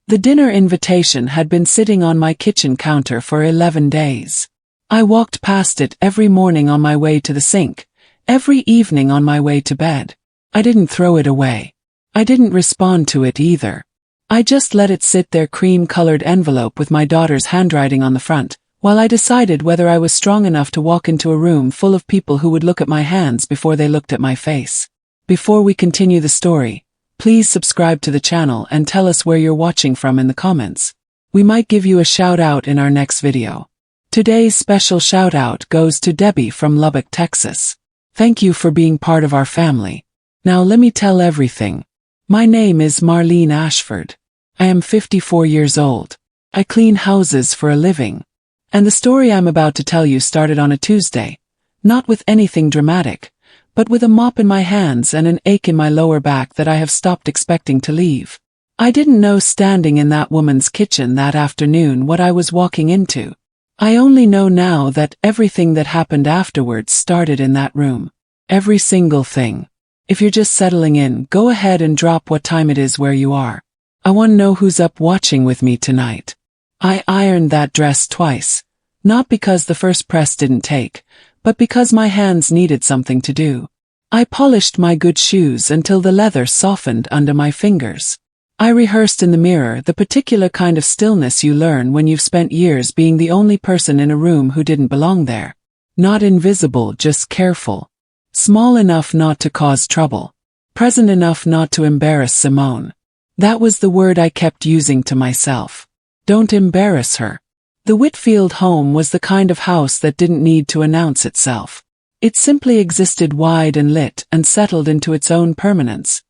The dinner invitation had been sitting on my kitchen counter for 11 days. I walked past it every morning on my way to the sink, every evening on my way to bed. I didn't throw it away. I didn't respond to it either. I just let it sit there, cream-colored envelope with my daughter's handwriting on the front, while I decided whether I was strong enough to walk into a room full of people who would look at my hands before they looked at my face. Before we continue the story, please subscribe to the channel and tell us where you're watching from in the comments. We might give you a shout out in our next video. Today's special shout out goes to Debbie from Lubbock, Texas. Thank you for being part of our family. Now let me tell everything. My name is Marlene Ashford. I am 54 years old. I clean houses for a living. And the story I'm about to tell you started on a Tuesday. Not with anything dramatic, but with a mop in my hands and an ache in my lower back that I have stopped expecting to leave. I didn't know standing in that woman's kitchen that afternoon what I was walking into. I only know now that everything that happened afterwards started in that room. Every single thing. If you're just settling in, go ahead and drop what time it is where you are. I want to know who's up watching with me tonight. I ironed that dress twice. Not because the first press didn't take, but because my hands needed something to do. I polished my good shoes until the leather softened under my fingers. I rehearsed in the mirror the particular kind of stillness you learn when you've spent years being the only person in a room who didn't belong there. Not invisible, just careful. Small enough not to cause trouble. Present enough not to embarrass Simone. That was the word I kept using to myself. Don't embarrass her. The Whitfield home was the kind of house that didn't need to announce itself. It simply existed wide and lit and settled into its own permanence,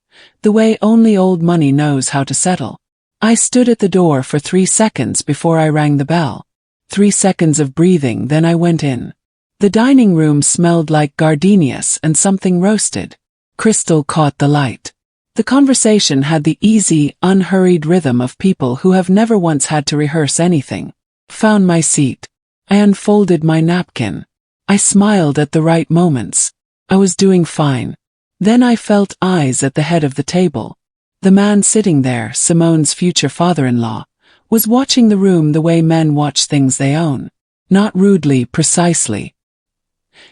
the way only old money knows how to settle. I stood at the door for 3 seconds before I rang the bell. 3 seconds of breathing, then I went in. The dining room smelled like gardenias and something roasted. Crystal caught the light. The conversation had the easy, unhurried rhythm of people who have never once had to rehearse anything. Found my seat. I unfolded my napkin. I smiled at the right moments. I was doing fine. Then I felt eyes at the head of the table. The man sitting there, Simone's future father-in-law, was watching the room the way men watch things they own. Not rudely, precisely.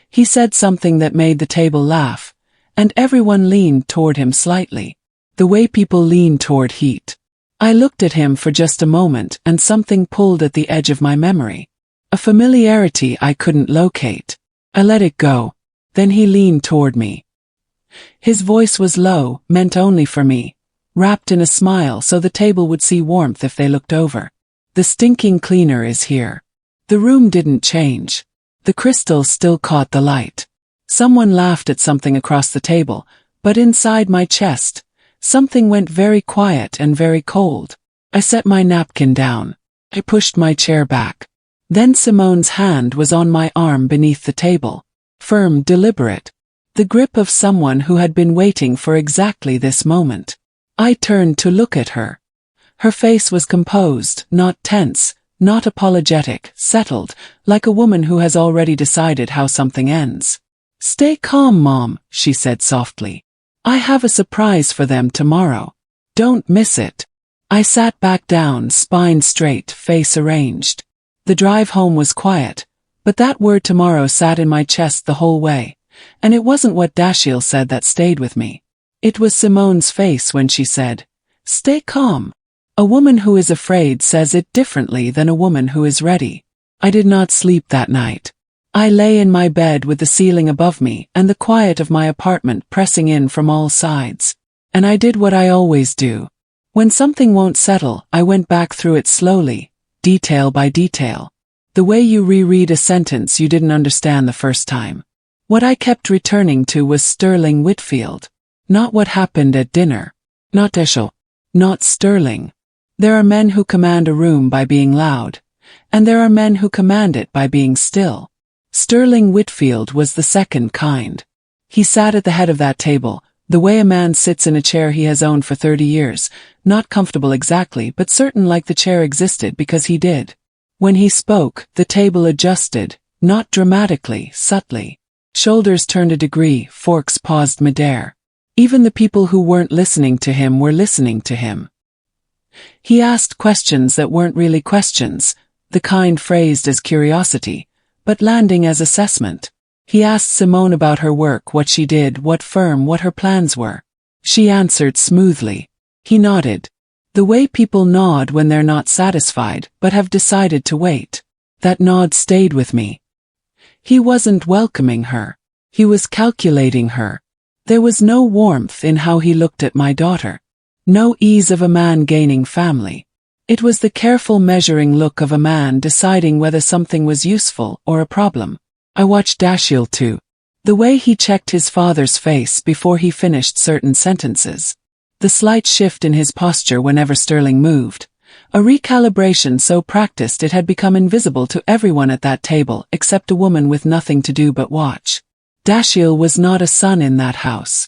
He said something that made the table laugh, and everyone leaned toward him slightly. The way people lean toward heat. I looked at him for just a moment and something pulled at the edge of my memory. A familiarity I couldn't locate. I let it go. Then he leaned toward me. His voice was low, meant only for me, wrapped in a smile so the table would see warmth if they looked over. The stinking cleaner is here. The room didn't change. The crystal still caught the light. Someone laughed at something across the table, but inside my chest, something went very quiet and very cold. I set my napkin down. I pushed my chair back. Then Simone's hand was on my arm beneath the table. Firm, deliberate. The grip of someone who had been waiting for exactly this moment. I turned to look at her. Her face was composed, not tense, not apologetic, settled, like a woman who has already decided how something ends. "Stay calm, Mom," she said softly. "I have a surprise for them tomorrow. Don't miss it." I sat back down, spine straight, face arranged. The drive home was quiet, but that word tomorrow sat in my chest the whole way, and it wasn't what Dashiell said that stayed with me. It was Simone's face when she said, "Stay calm." A woman who is afraid says it differently than a woman who is ready. I did not sleep that night. I lay in my bed with the ceiling above me and the quiet of my apartment pressing in from all sides. And I did what I always do. When something won't settle, I went back through it slowly, detail by detail. The way you reread a sentence you didn't understand the first time. What I kept returning to was Sterling Whitfield. Not what happened at dinner. Not Dashiell. Not Sterling. There are men who command a room by being loud, and there are men who command it by being still. Sterling Whitfield was the second kind. He sat at the head of that table, the way a man sits in a chair he has owned for 30 years, not comfortable exactly but certain like the chair existed because he did. When he spoke, the table adjusted, not dramatically, subtly. Shoulders turned a degree, forks paused midair. Even the people who weren't listening to him were listening to him. He asked questions that weren't really questions, the kind phrased as curiosity, but landing as assessment. He asked Simone about her work, what she did, what firm, what her plans were. She answered smoothly. He nodded. The way people nod when they're not satisfied but have decided to wait. That nod stayed with me. He wasn't welcoming her. He was calculating her. There was no warmth in how he looked at my daughter. No ease of a man gaining family. It was the careful measuring look of a man deciding whether something was useful or a problem. I watched Dashiell too. The way he checked his father's face before he finished certain sentences. The slight shift in his posture whenever Sterling moved. A recalibration so practiced it had become invisible to everyone at that table except a woman with nothing to do but watch. Dashiell was not a son in that house.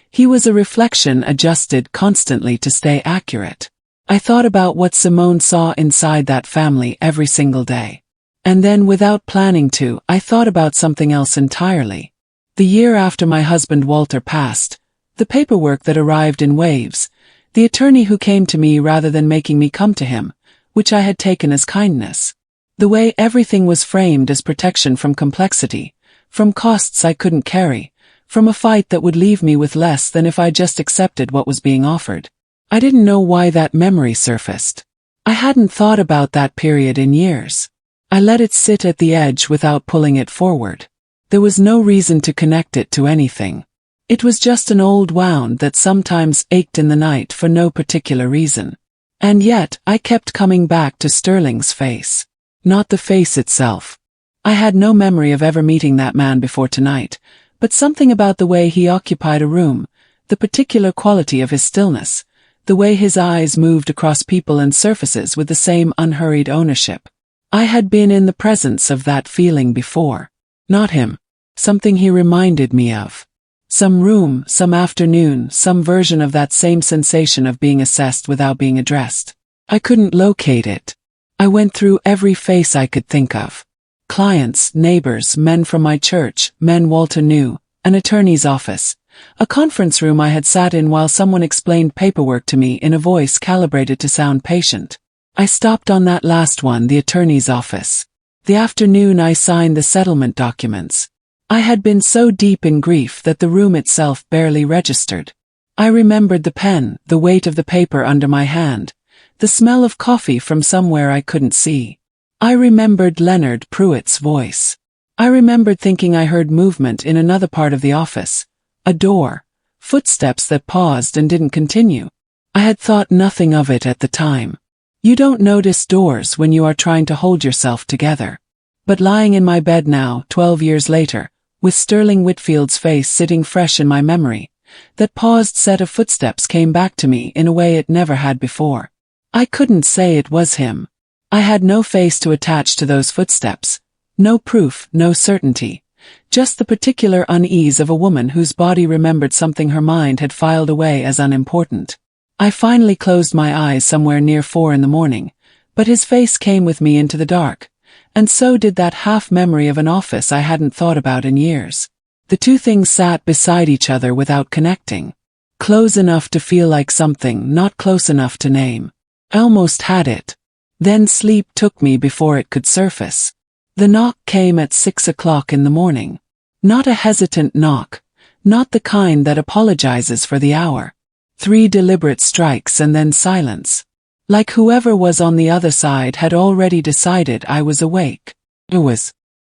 He was a reflection adjusted constantly to stay accurate. I thought about what Simone saw inside that family every single day. And then without planning to, I thought about something else entirely. The year after my husband Walter passed, the paperwork that arrived in waves, the attorney who came to me rather than making me come to him, which I had taken as kindness. The way everything was framed as protection from complexity, from costs I couldn't carry, from a fight that would leave me with less than if I just accepted what was being offered. I didn't know why that memory surfaced. I hadn't thought about that period in years. I let it sit at the edge without pulling it forward. There was no reason to connect it to anything. It was just an old wound that sometimes ached in the night for no particular reason. And yet, I kept coming back to Sterling's face. Not the face itself. I had no memory of ever meeting that man before tonight, but something about the way he occupied a room, the particular quality of his stillness, the way his eyes moved across people and surfaces with the same unhurried ownership. I had been in the presence of that feeling before. Not him. Something he reminded me of. Some room, some afternoon, some version of that same sensation of being assessed without being addressed. I couldn't locate it. I went through every face I could think of. Clients, neighbors, men from my church, men Walter knew, an attorney's office, a conference room I had sat in while someone explained paperwork to me in a voice calibrated to sound patient. I stopped on that last one, the attorney's office. The afternoon I signed the settlement documents. I had been so deep in grief that the room itself barely registered. I remembered the pen, the weight of the paper under my hand, the smell of coffee from somewhere I couldn't see. I remembered Leonard Pruitt's voice. I remembered thinking I heard movement in another part of the office, a door, footsteps that paused and didn't continue. I had thought nothing of it at the time. You don't notice doors when you are trying to hold yourself together. But lying in my bed now, 12 years later, with Sterling Whitfield's face sitting fresh in my memory, that paused set of footsteps came back to me in a way it never had before. I couldn't say it was him. I had no face to attach to those footsteps, no proof, no certainty, just the particular unease of a woman whose body remembered something her mind had filed away as unimportant. I finally closed my eyes somewhere near 4 in the morning, but his face came with me into the dark, and so did that half-memory of an office I hadn't thought about in years. The two things sat beside each other without connecting. Close enough to feel like something, not close enough to name. I almost had it. Then sleep took me before it could surface. The knock came at 6 o'clock in the morning. Not a hesitant knock, not the kind that apologizes for the hour. 3 deliberate strikes and then silence. Like whoever was on the other side had already decided I was awake.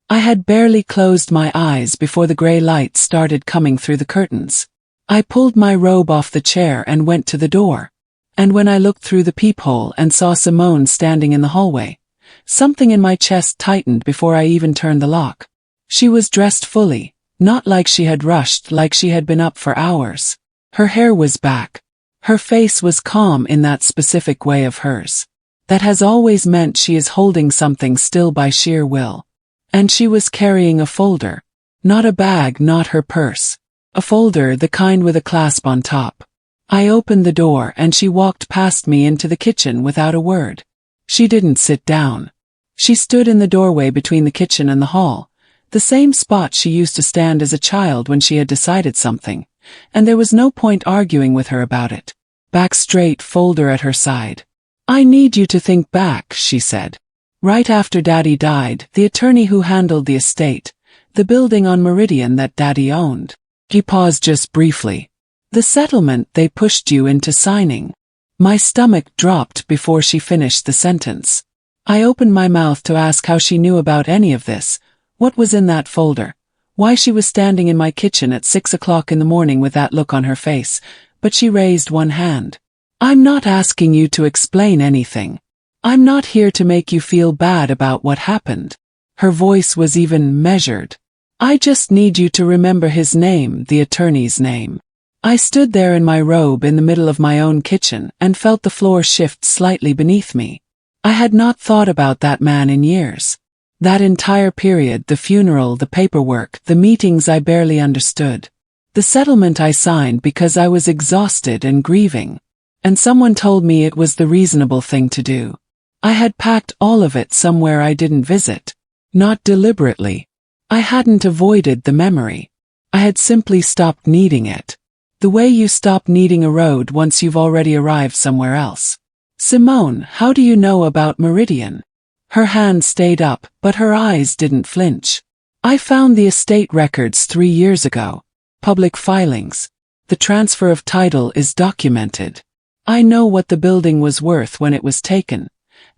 I had barely closed my eyes before the gray light started coming through the curtains. I pulled my robe off the chair and went to the door. And when I looked through the peephole and saw Simone standing in the hallway, something in my chest tightened before I even turned the lock. She was dressed fully, not like she had rushed, like she had been up for hours. Her hair was back. Her face was calm in that specific way of hers. That has always meant she is holding something still by sheer will. And she was carrying a folder. Not a bag, not her purse. A folder, the kind with a clasp on top. I opened the door and she walked past me into the kitchen without a word. She didn't sit down. She stood in the doorway between the kitchen and the hall, the same spot she used to stand as a child when she had decided something, and there was no point arguing with her about it. back straight folder at her side. "I need you to think back," she said. "Right after Daddy died, the attorney who handled the estate, the building on Meridian that Daddy owned." He paused just briefly. "The settlement they pushed you into signing." My stomach dropped before she finished the sentence. I opened my mouth to ask how she knew about any of this, what was in that folder, why she was standing in my kitchen at 6 o'clock in the morning with that look on her face, but she raised one hand. "I'm not asking you to explain anything. I'm not here to make you feel bad about what happened." Her voice was even measured. "I just need you to remember his name, the attorney's name." I stood there in my robe in the middle of my own kitchen and felt the floor shift slightly beneath me. I had not thought about that man in years. That entire period, the funeral, the paperwork, the meetings I barely understood. The settlement I signed because I was exhausted and grieving. And someone told me it was the reasonable thing to do. I had packed all of it somewhere I didn't visit. Not deliberately. I hadn't avoided the memory. I had simply stopped needing it. The way you stop needing a road once you've already arrived somewhere else. "Simone, how do you know about Meridian?" Her hand stayed up, but her eyes didn't flinch. "I found the estate records 3 years ago. Public filings. The transfer of title is documented. I know what the building was worth when it was taken,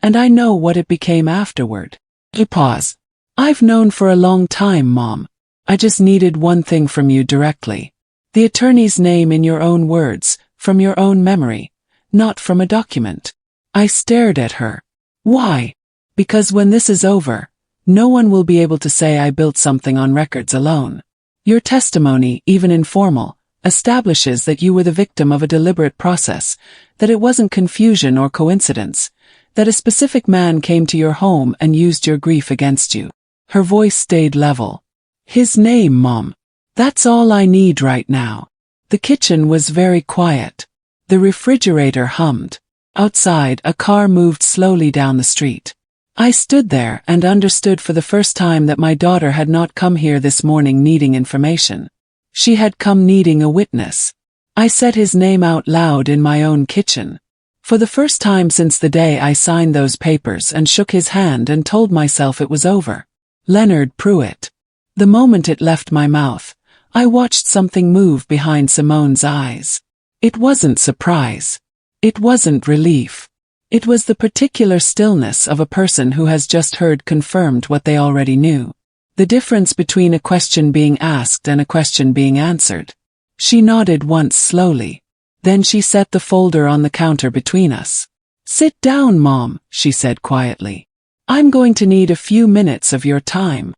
and I know what it became afterward." He paused. "I've known for a long time, Mom. I just needed one thing from you directly. The attorney's name in your own words, from your own memory, not from a document." I stared at her. "Why?" "Because when this is over, no one will be able to say I built something on records alone. Your testimony, even informal, establishes that you were the victim of a deliberate process, that it wasn't confusion or coincidence, that a specific man came to your home and used your grief against you." Her voice stayed level. "His name, Mom. That's all I need right now." The kitchen was very quiet. The refrigerator hummed. Outside, a car moved slowly down the street. I stood there and understood for the first time that my daughter had not come here this morning needing information. She had come needing a witness. I said his name out loud in my own kitchen. For the first time since the day I signed those papers and shook his hand and told myself it was over. Leonard Pruitt. The moment it left my mouth, I watched something move behind Simone's eyes. It wasn't surprise. It wasn't relief. It was the particular stillness of a person who has just heard confirmed what they already knew. The difference between a question being asked and a question being answered. She nodded once slowly. Then she set the folder on the counter between us. "Sit down, Mom," she said quietly. "I'm going to need a few minutes of your time."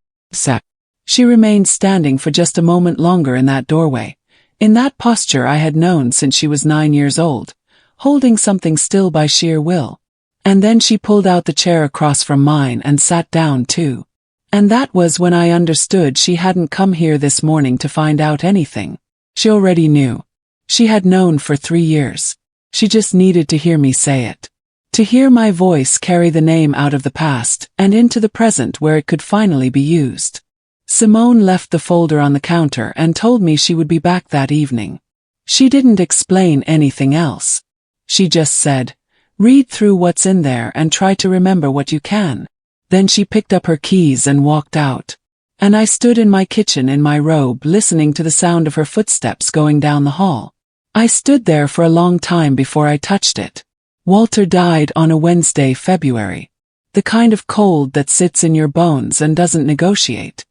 She remained standing for just a moment longer in that doorway, in that posture I had known since she was 9 years old, holding something still by sheer will. And then she pulled out the chair across from mine and sat down too. And that was when I understood she hadn't come here this morning to find out anything. She already knew. She had known for 3 years. She just needed to hear me say it. To hear my voice carry the name out of the past and into the present where it could finally be used. Simone left the folder on the counter and told me she would be back that evening. She didn't explain anything else. She just said, "Read through what's in there and try to remember what you can." Then she picked up her keys and walked out. And I stood in my kitchen in my robe listening to the sound of her footsteps going down the hall. I stood there for a long time before I touched it. Walter died on a Wednesday, February. The kind of cold that sits in your bones and doesn't negotiate.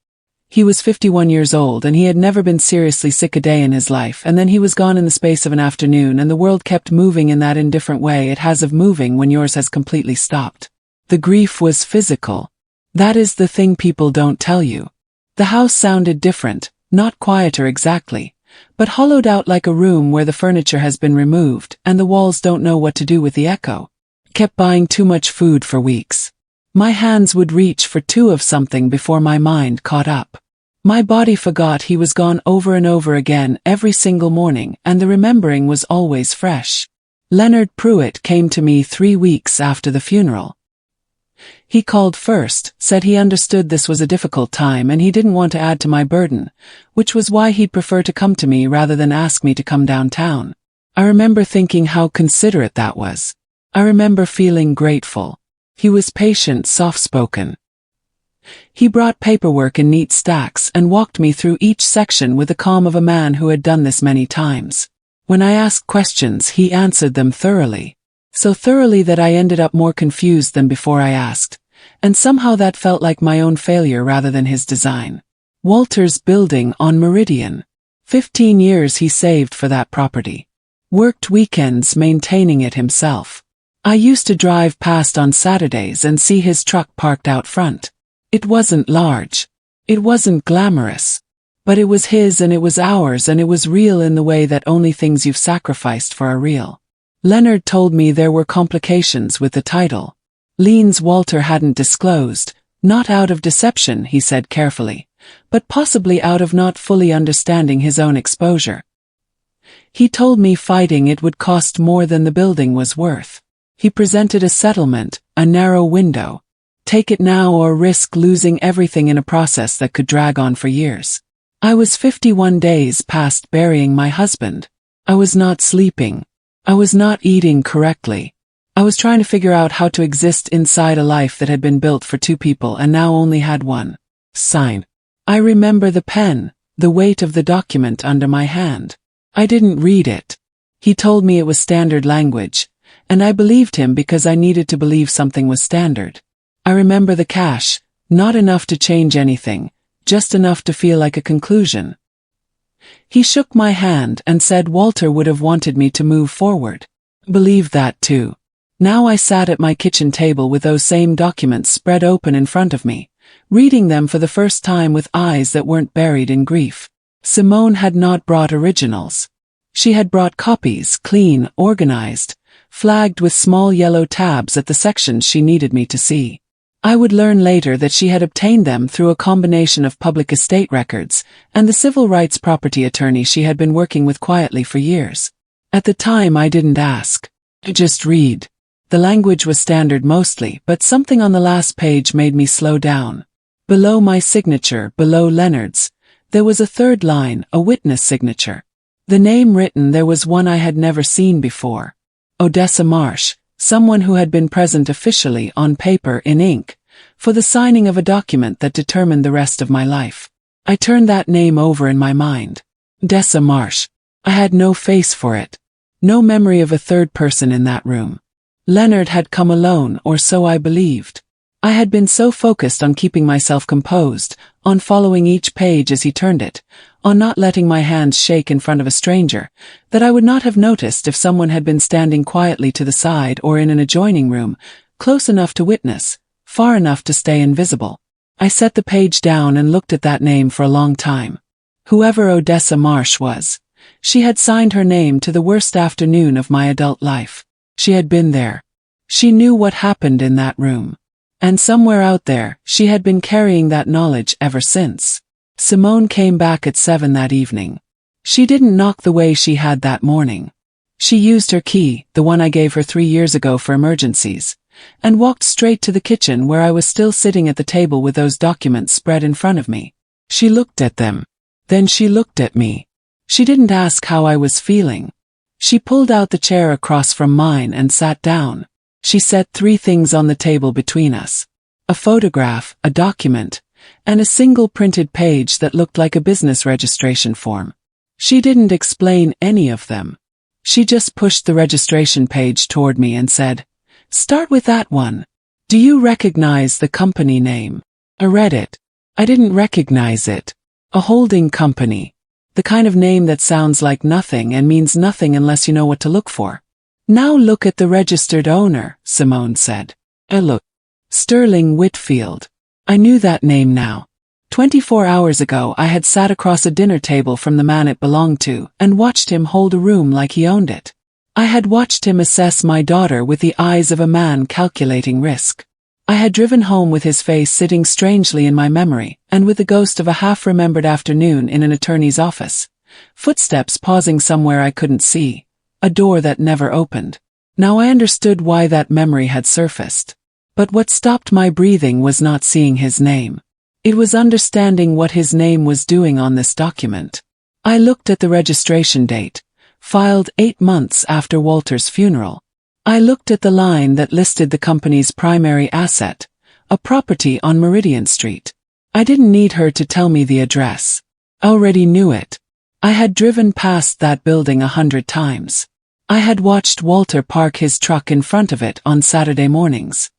He was 51 years old and he had never been seriously sick a day in his life, and then he was gone in the space of an afternoon, and the world kept moving in that indifferent way it has of moving when yours has completely stopped. The grief was physical. That is the thing people don't tell you. The house sounded different, not quieter exactly, but hollowed out like a room where the furniture has been removed and the walls don't know what to do with the echo. Kept buying too much food for weeks. My hands would reach for 2 of something before my mind caught up. My body forgot he was gone over and over again every single morning, and the remembering was always fresh. Leonard Pruitt came to me 3 weeks after the funeral. He called first, said he understood this was a difficult time and he didn't want to add to my burden, which was why he'd prefer to come to me rather than ask me to come downtown. I remember thinking how considerate that was. I remember feeling grateful. He was patient, soft-spoken. He brought paperwork in neat stacks and walked me through each section with the calm of a man who had done this many times. When I asked questions, he answered them thoroughly. So thoroughly that I ended up more confused than before I asked, and somehow that felt like my own failure rather than his design. Walter's building on Meridian. 15 years he saved for that property. Worked weekends maintaining it himself. I used to drive past on Saturdays and see his truck parked out front. It wasn't large. It wasn't glamorous. But it was his and it was ours, and it was real in the way that only things you've sacrificed for are real. Leonard told me there were complications with the title. Liens Walter hadn't disclosed, not out of deception, he said carefully, but possibly out of not fully understanding his own exposure. He told me fighting it would cost more than the building was worth. He presented a settlement, a narrow window. Take it now or risk losing everything in a process that could drag on for years. I was 51 days past burying my husband. I was not sleeping. I was not eating correctly. I was trying to figure out how to exist inside a life that had been built for two people and now only had one. Sign. I remember the pen, the weight of the document under my hand. I didn't read it. He told me it was standard language, and I believed him because I needed to believe something was standard. I remember the cash, not enough to change anything, just enough to feel like a conclusion. He shook my hand and said Walter would have wanted me to move forward. Believed that too. Now I sat at my kitchen table with those same documents spread open in front of me, reading them for the first time with eyes that weren't buried in grief. Simone had not brought originals. She had brought copies, clean, organized, flagged with small yellow tabs at the sections she needed me to see. I would learn later that she had obtained them through a combination of public estate records and the civil rights property attorney she had been working with quietly for years. At the time I didn't ask. I just read. The language was standard mostly, but something on the last page made me slow down. Below my signature, below Leonard's, there was a third line, a witness signature. The name written there was one I had never seen before. Odessa Marsh. Someone who had been present officially on paper in ink, for the signing of a document that determined the rest of my life. I turned that name over in my mind. Odessa Marsh. I had no face for it. No memory of a third person in that room. Leonard had come alone, or so I believed. I had been so focused on keeping myself composed, on following each page as he turned it, on not letting my hands shake in front of a stranger, that I would not have noticed if someone had been standing quietly to the side or in an adjoining room, close enough to witness, far enough to stay invisible. I set the page down and looked at that name for a long time. Whoever Odessa Marsh was, she had signed her name to the worst afternoon of my adult life. She had been there. She knew what happened in that room. And somewhere out there, she had been carrying that knowledge ever since. Simone came back at 7 that evening. She didn't knock the way she had that morning. She used her key, the one I gave her 3 years ago for emergencies, and walked straight to the kitchen where I was still sitting at the table with those documents spread in front of me. She looked at them. Then she looked at me. She didn't ask how I was feeling. She pulled out the chair across from mine and sat down. She set 3 things on the table between us. A photograph, a document, and a single printed page that looked like a business registration form. She didn't explain any of them. She just pushed the registration page toward me and said, "Start with that one. Do you recognize the company name?" I read it. I didn't recognize it. A holding company. The kind of name that sounds like nothing and means nothing unless you know what to look for. "Now look at the registered owner," Simone said. I looked. Sterling Whitfield. I knew that name now. 24 hours ago I had sat across a dinner table from the man it belonged to and watched him hold a room like he owned it. I had watched him assess my daughter with the eyes of a man calculating risk. I had driven home with his face sitting strangely in my memory and with the ghost of a half-remembered afternoon in an attorney's office. Footsteps pausing somewhere I couldn't see. A door that never opened. Now I understood why that memory had surfaced. But what stopped my breathing was not seeing his name. It was understanding what his name was doing on this document. I looked at the registration date, filed 8 months after Walter's funeral. I looked at the line that listed the company's primary asset, a property on Meridian Street. I didn't need her to tell me the address. I already knew it. I had driven past that building 100 times. I had watched Walter park his truck in front of it on Saturday mornings.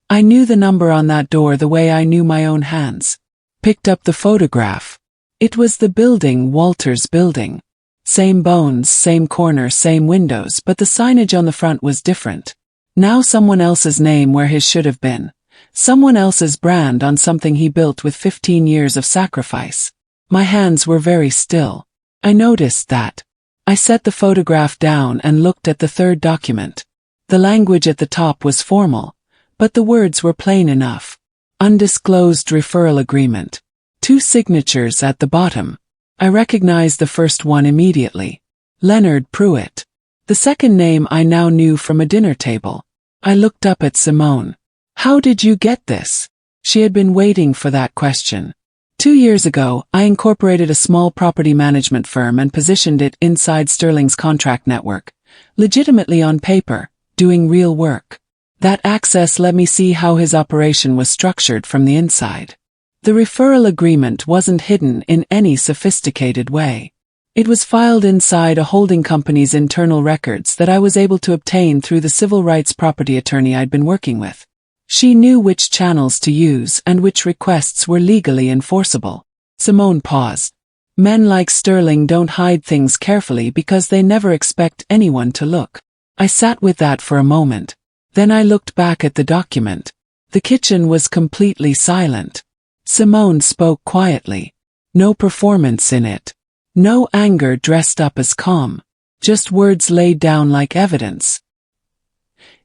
I knew the number on that door the way I knew my own hands. Picked up the photograph. It was the building, Walter's building. Same bones, same corner, same windows, but the signage on the front was different. Now someone else's name where his should have been. Someone else's brand on something he built with 15 years of sacrifice. My hands were very still. I noticed that. I set the photograph down and looked at the third document. The language at the top was formal, but the words were plain enough. Undisclosed referral agreement. 2 signatures at the bottom. I recognized the first one immediately. Leonard Pruitt. The second name I now knew from a dinner table. I looked up at Simone. How did you get this? She had been waiting for that question. 2 years ago, I incorporated a small property management firm and positioned it inside Sterling's contract network, legitimately on paper, doing real work. That access let me see how his operation was structured from the inside. The referral agreement wasn't hidden in any sophisticated way. It was filed inside a holding company's internal records that I was able to obtain through the civil rights property attorney I'd been working with. She knew which channels to use and which requests were legally enforceable. Simone paused. Men like Sterling don't hide things carefully because they never expect anyone to look. I sat with that for a moment. Then I looked back at the document. The kitchen was completely silent. Simone spoke quietly. No performance in it. No anger dressed up as calm. Just words laid down like evidence.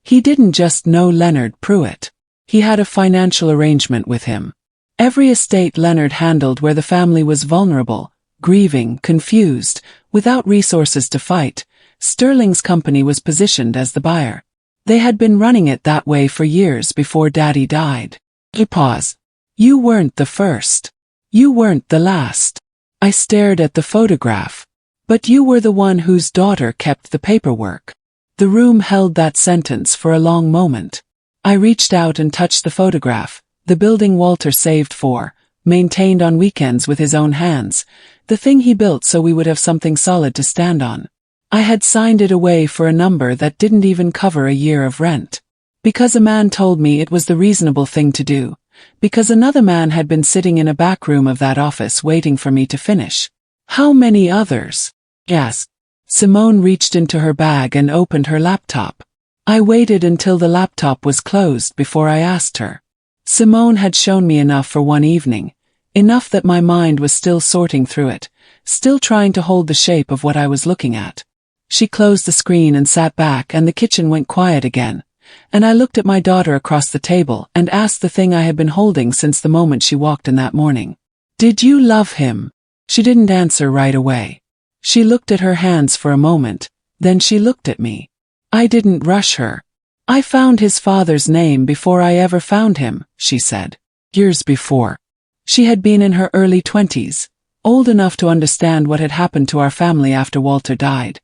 He didn't just know Leonard Pruitt. He had a financial arrangement with him. Every estate Leonard handled where the family was vulnerable, grieving, confused, without resources to fight, Sterling's company was positioned as the buyer. They had been running it that way for years before Daddy died. He paused. You weren't the first. You weren't the last. I stared at the photograph. But you were the one whose daughter kept the paperwork. The room held that sentence for a long moment. I reached out and touched the photograph, the building Walter saved for, maintained on weekends with his own hands, the thing he built so we would have something solid to stand on. I had signed it away for a number that didn't even cover a year of rent. Because a man told me it was the reasonable thing to do. Because another man had been sitting in a back room of that office waiting for me to finish. How many others? Yes. Simone reached into her bag and opened her laptop. I waited until the laptop was closed before I asked her. Simone had shown me enough for one evening, enough that my mind was still sorting through it, still trying to hold the shape of what I was looking at. She closed the screen and sat back and the kitchen went quiet again, and I looked at my daughter across the table and asked the thing I had been holding since the moment she walked in that morning. Did you love him? She didn't answer right away. She looked at her hands for a moment, then she looked at me. I didn't rush her. I found his father's name before I ever found him, she said. Years before. She had been in her early 20s, old enough to understand what had happened to our family after Walter died,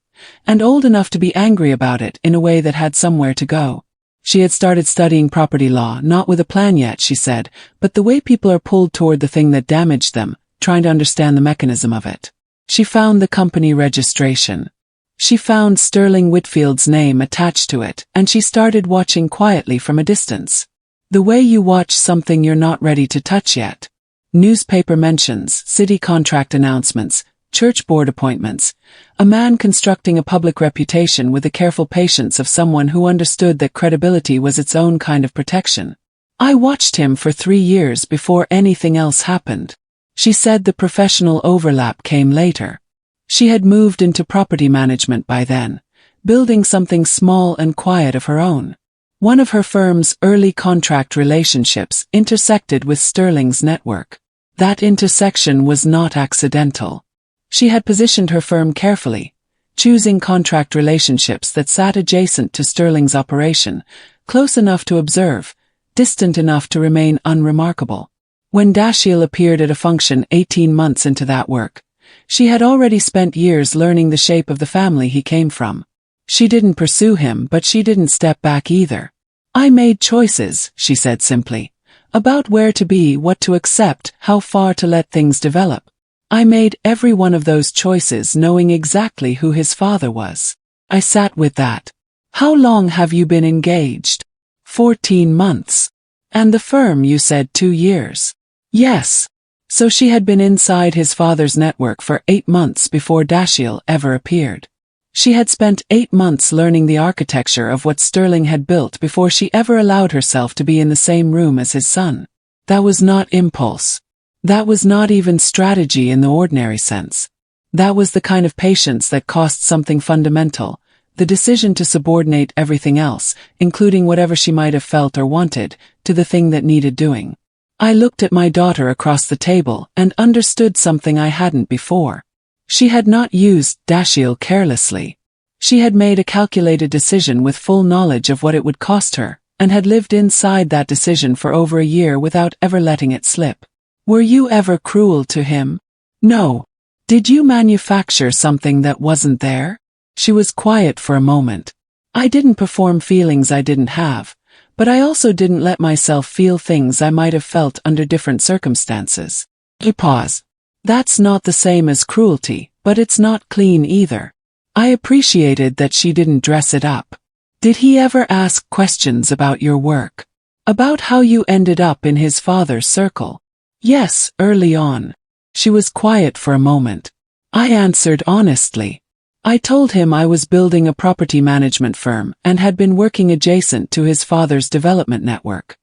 and old enough to be angry about it in a way that had somewhere to go. She had started studying property law, not with a plan yet, she said, but the way people are pulled toward the thing that damaged them, trying to understand the mechanism of it. She found the company registration. She found Sterling Whitfield's name attached to it, and she started watching quietly from a distance. The way you watch something you're not ready to touch yet. Newspaper mentions, city contract announcements, church board appointments, a man constructing a public reputation with the careful patience of someone who understood that credibility was its own kind of protection. I watched him for 3 years before anything else happened. She said the professional overlap came later. She had moved into property management by then, building something small and quiet of her own. One of her firm's early contract relationships intersected with Sterling's network. That intersection was not accidental. She had positioned her firm carefully, choosing contract relationships that sat adjacent to Sterling's operation, close enough to observe, distant enough to remain unremarkable. When Dashiell appeared at a function 18 months into that work, She had already spent years learning the shape of the family he came from. She didn't pursue him, but she didn't step back either. I made choices, she said simply, about where to be, what to accept, how far to let things develop. I made every one of those choices knowing exactly who his father was. I sat with that. How long have you been engaged? 14 months. And the firm, you said 2 years. Yes. So she had been inside his father's network for 8 months before Dashiell ever appeared. She had spent 8 months learning the architecture of what Sterling had built before she ever allowed herself to be in the same room as his son. That was not impulse. That was not even strategy in the ordinary sense. That was the kind of patience that cost something fundamental, the decision to subordinate everything else, including whatever she might have felt or wanted, to the thing that needed doing. I looked at my daughter across the table and understood something I hadn't before. She had not used Dashiell carelessly. She had made a calculated decision with full knowledge of what it would cost her, and had lived inside that decision for over a year without ever letting it slip. Were you ever cruel to him? No. Did you manufacture something that wasn't there? She was quiet for a moment. I didn't perform feelings I didn't have, but I also didn't let myself feel things I might have felt under different circumstances. He paused. That's not the same as cruelty, but it's not clean either. I appreciated that she didn't dress it up. Did he ever ask questions about your work? About how you ended up in his father's circle? Yes, early on. She was quiet for a moment. I answered honestly. I told him I was building a property management firm and had been working adjacent to his father's development network.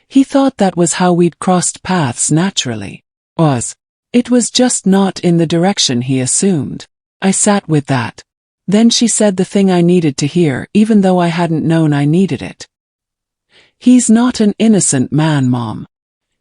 He thought that was how we'd crossed paths naturally. It was just not in the direction he assumed. I sat with that. Then she said the thing I needed to hear, even though I hadn't known I needed it. He's not an innocent man, Mom.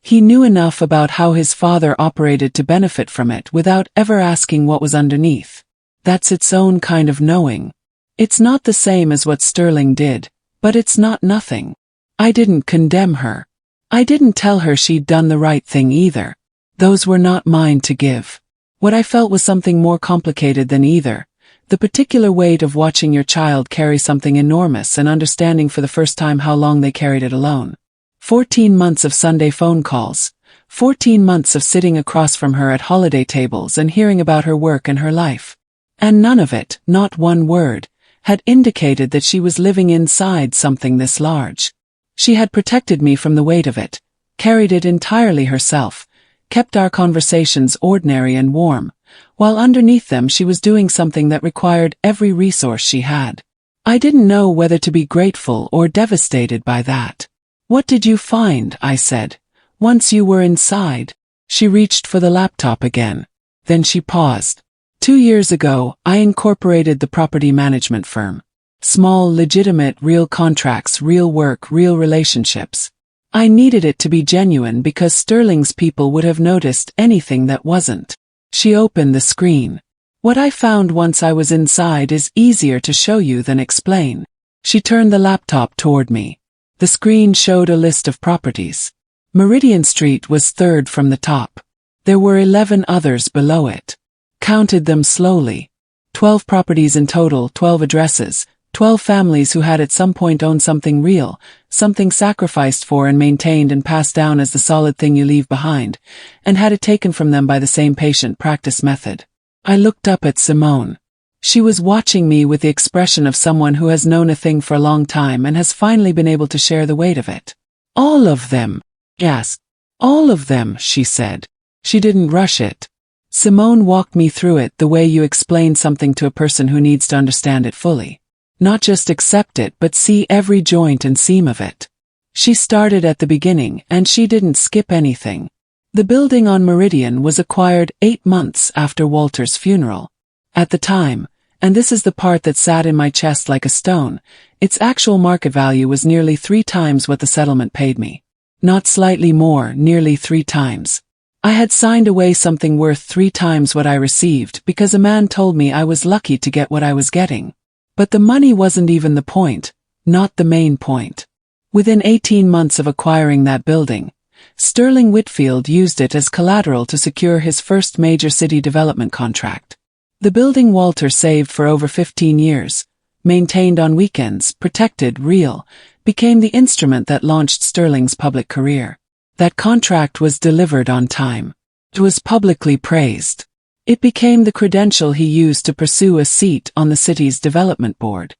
He knew enough about how his father operated to benefit from it without ever asking what was underneath. That's its own kind of knowing. It's not the same as what Sterling did, but it's not nothing. I didn't condemn her. I didn't tell her she'd done the right thing either. Those were not mine to give. What I felt was something more complicated than either. The particular weight of watching your child carry something enormous and understanding for the first time how long they carried it alone. 14 months of Sunday phone calls. 14 months of sitting across from her at holiday tables and hearing about her work and her life. And none of it, not one word, had indicated that she was living inside something this large. She had protected me from the weight of it, carried it entirely herself, kept our conversations ordinary and warm, while underneath them she was doing something that required every resource she had. I didn't know whether to be grateful or devastated by that. What did you find? I said. Once you were inside. She reached for the laptop again. Then she paused. 2 years ago, I incorporated the property management firm. Small, legitimate, real contracts, real work, real relationships. I needed it to be genuine because Sterling's people would have noticed anything that wasn't. She opened the screen. What I found once I was inside is easier to show you than explain. She turned the laptop toward me. The screen showed a list of properties. Meridian Street was third from the top. There were 11 others below it. Counted them slowly. 12 properties in total, 12 addresses, 12 families who had at some point owned something real, something sacrificed for and maintained and passed down as the solid thing you leave behind, and had it taken from them by the same patient practice method. I looked up at Simone. She was watching me with the expression of someone who has known a thing for a long time and has finally been able to share the weight of it. All of them. Yes. All of them, she said. She didn't rush it. Simone walked me through it the way you explain something to a person who needs to understand it fully. Not just accept it but see every joint and seam of it. She started at the beginning and she didn't skip anything. The building on Meridian was acquired 8 months after Walter's funeral. At the time, and this is the part that sat in my chest like a stone, its actual market value was nearly 3 times what the settlement paid me. Not slightly more, nearly 3 times. I had signed away something worth 3 times what I received because a man told me I was lucky to get what I was getting. But the money wasn't even the point, not the main point. Within 18 months of acquiring that building, Sterling Whitfield used it as collateral to secure his first major city development contract. The building Walter saved for over 15 years, maintained on weekends, protected, real, became the instrument that launched Sterling's public career. That contract was delivered on time. It was publicly praised. It became the credential he used to pursue a seat on the city's development board.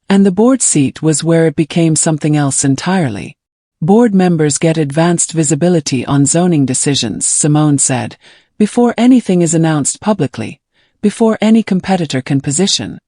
And the board seat was where it became something else entirely. Board members get advanced visibility on zoning decisions, Simone said, before anything is announced publicly, before any competitor can position.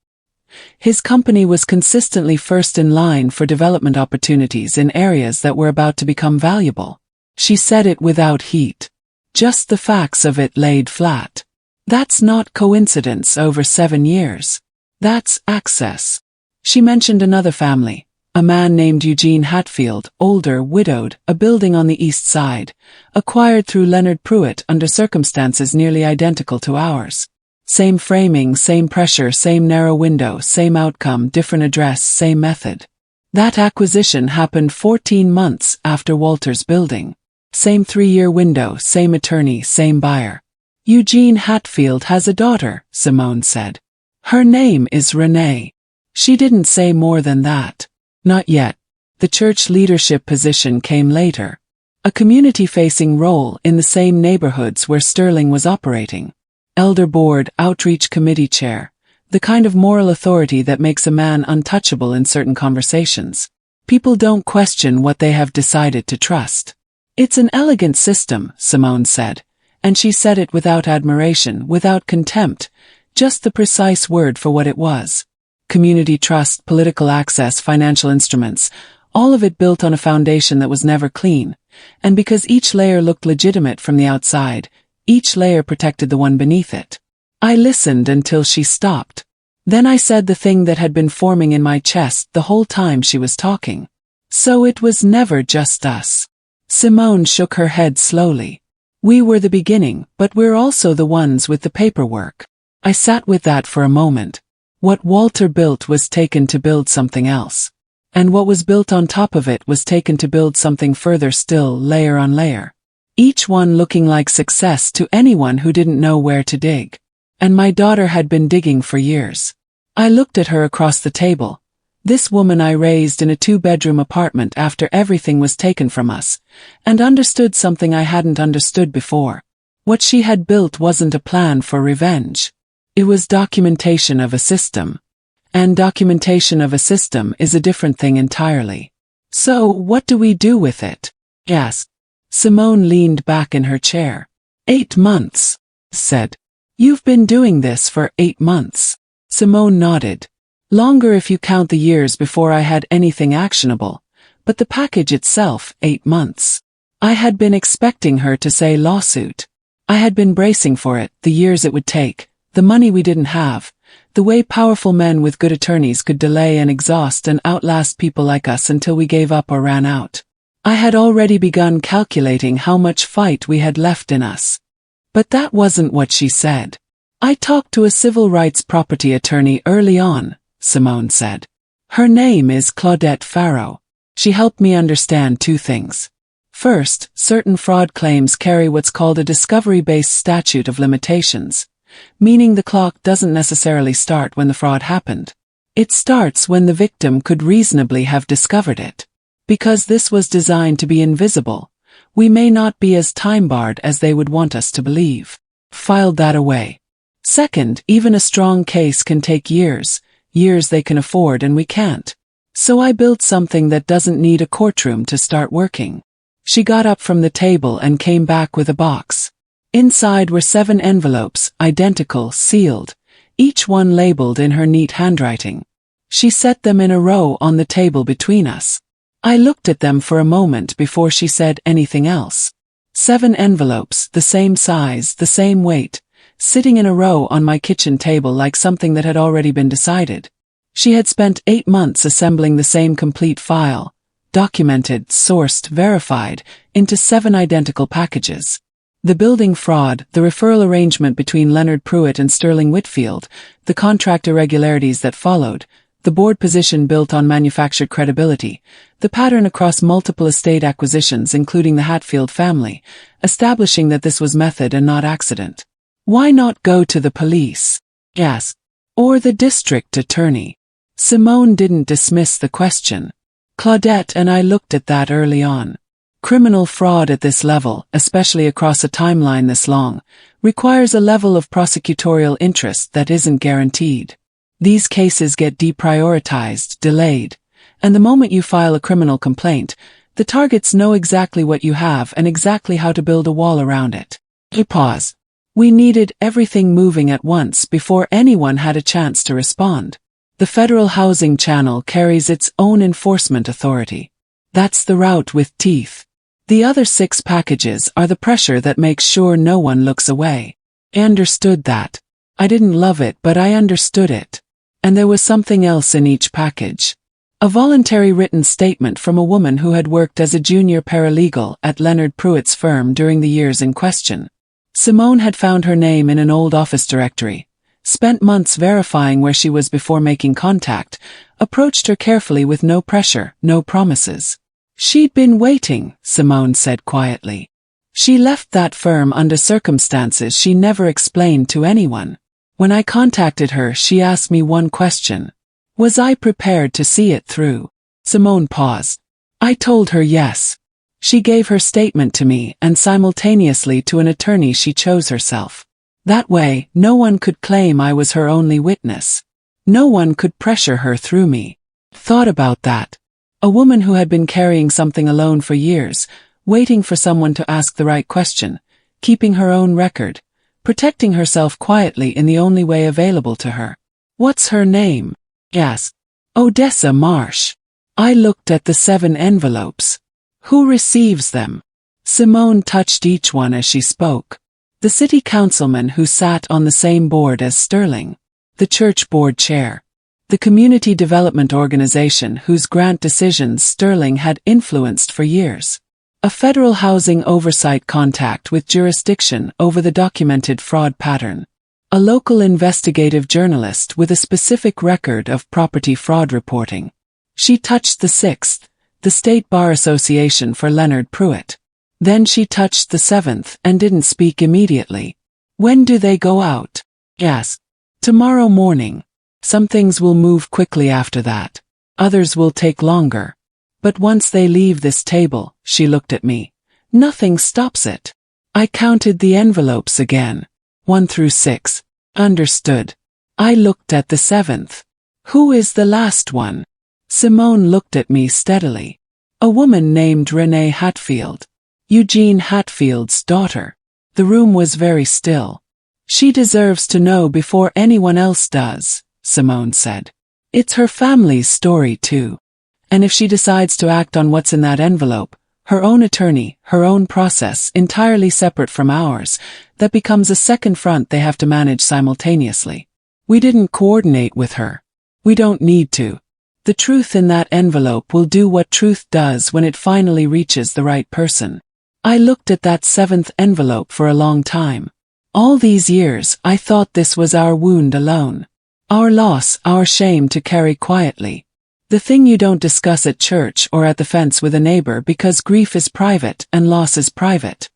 His company was consistently first in line for development opportunities in areas that were about to become valuable. She said it without heat. Just the facts of it laid flat. That's not coincidence over 7 years. That's access. She mentioned another family, a man named Eugene Hatfield, older, widowed, a building on the east side, acquired through Leonard Pruitt under circumstances nearly identical to ours. Same framing, same pressure, same narrow window, same outcome, different address, same method. That acquisition happened 14 months after Walter's building. Same 3-year window, same attorney, same buyer. Eugene Hatfield has a daughter, Simone said. Her name is Renee. She didn't say more than that. Not yet. The church leadership position came later. A community-facing role in the same neighborhoods where Sterling was operating. Elder board, outreach committee chair. The kind of moral authority that makes a man untouchable in certain conversations. People don't question what they have decided to trust. It's an elegant system, Simone said. And she said it without admiration, without contempt, just the precise word for what it was. Community trust, political access, financial instruments, all of it built on a foundation that was never clean. And because each layer looked legitimate from the outside, each layer protected the one beneath it. I listened until she stopped. Then I said the thing that had been forming in my chest the whole time she was talking. So it was never just us. Simone shook her head slowly. We were the beginning, but we're also the ones with the paperwork. I sat with that for a moment. What Walter built was taken to build something else. And what was built on top of it was taken to build something further still, layer on layer. Each one looking like success to anyone who didn't know where to dig. And my daughter had been digging for years. I looked at her across the table. This woman I raised in a 2-bedroom apartment after everything was taken from us, and understood something I hadn't understood before. What she had built wasn't a plan for revenge. It was documentation of a system. And documentation of a system is a different thing entirely. So, what do we do with it? Asked. Simone leaned back in her chair. 8 months, said. You've been doing this for 8 months. Simone nodded. Longer if you count the years before I had anything actionable, but the package itself, 8 months. I had been expecting her to say lawsuit. I had been bracing for it, the years it would take, the money we didn't have, the way powerful men with good attorneys could delay and exhaust and outlast people like us until we gave up or ran out. I had already begun calculating how much fight we had left in us. But that wasn't what she said. I talked to a civil rights property attorney early on, Simone said. Her name is Claudette Farrow. She helped me understand 2 things. First, certain fraud claims carry what's called a discovery-based statute of limitations, meaning the clock doesn't necessarily start when the fraud happened. It starts when the victim could reasonably have discovered it. Because this was designed to be invisible, we may not be as time-barred as they would want us to believe. Filed that away. Second, even a strong case can take years they can afford and we can't. So I built something that doesn't need a courtroom to start working. She got up from the table and came back with a box. Inside were 7 envelopes, identical, sealed, each one labeled in her neat handwriting. She set them in a row on the table between us. I looked at them for a moment before she said anything else. 7 envelopes, the same size, the same weight, sitting in a row on my kitchen table like something that had already been decided. She had spent 8 months assembling the same complete file, documented, sourced, verified, into 7 identical packages. The building fraud, the referral arrangement between Leonard Pruitt and Sterling Whitfield, the contract irregularities that followed, the board position built on manufactured credibility, the pattern across multiple estate acquisitions including the Hatfield family, establishing that this was method and not accident. Why not go to the police? Yes. Or the district attorney? Simone didn't dismiss the question. Claudette and I looked at that early on. Criminal fraud at this level, especially across a timeline this long, requires a level of prosecutorial interest that isn't guaranteed. These cases get deprioritized, delayed, and the moment you file a criminal complaint, the targets know exactly what you have and exactly how to build a wall around it. Pause. We needed everything moving at once before anyone had a chance to respond. The Federal Housing Channel carries its own enforcement authority. That's the route with teeth. The other 6 packages are the pressure that makes sure no one looks away. I understood that. I didn't love it, but I understood it. And there was something else in each package. A voluntary written statement from a woman who had worked as a junior paralegal at Leonard Pruitt's firm during the years in question. Simone had found her name in an old office directory, spent months verifying where she was before making contact, approached her carefully with no pressure, no promises. She'd been waiting, Simone said quietly. She left that firm under circumstances she never explained to anyone. When I contacted her, she asked me one question. Was I prepared to see it through? Simone paused. I told her yes. She gave her statement to me and simultaneously to an attorney she chose herself. That way, no one could claim I was her only witness. No one could pressure her through me. Thought about that. A woman who had been carrying something alone for years, waiting for someone to ask the right question, keeping her own record, protecting herself quietly in the only way available to her. What's her name? Asked. Odessa Marsh. I looked at the 7 envelopes. Who receives them? Simone touched each one as she spoke. The city councilman who sat on the same board as Sterling. The church board chair. The community development organization whose grant decisions Sterling had influenced for years. A federal housing oversight contact with jurisdiction over the documented fraud pattern. A local investigative journalist with a specific record of property fraud reporting. She touched the 6th, the State Bar Association for Leonard Pruitt. Then she touched the 7th and didn't speak immediately. When do they go out? Asked. Tomorrow morning. Some things will move quickly after that. Others will take longer. But once they leave this table, she looked at me. Nothing stops it. I counted the envelopes again. 1 through 6. Understood. I looked at the 7th. Who is the last one? Simone looked at me steadily. A woman named Renee Hatfield. Eugene Hatfield's daughter. The room was very still. She deserves to know before anyone else does, Simone said. It's her family's story too. And if she decides to act on what's in that envelope, her own attorney, her own process, entirely separate from ours, that becomes a second front they have to manage simultaneously. We didn't coordinate with her. We don't need to. The truth in that envelope will do what truth does when it finally reaches the right person. I looked at that 7th envelope for a long time. All these years, I thought this was our wound alone. Our loss, our shame to carry quietly. The thing you don't discuss at church or at the fence with a neighbor because grief is private and loss is private.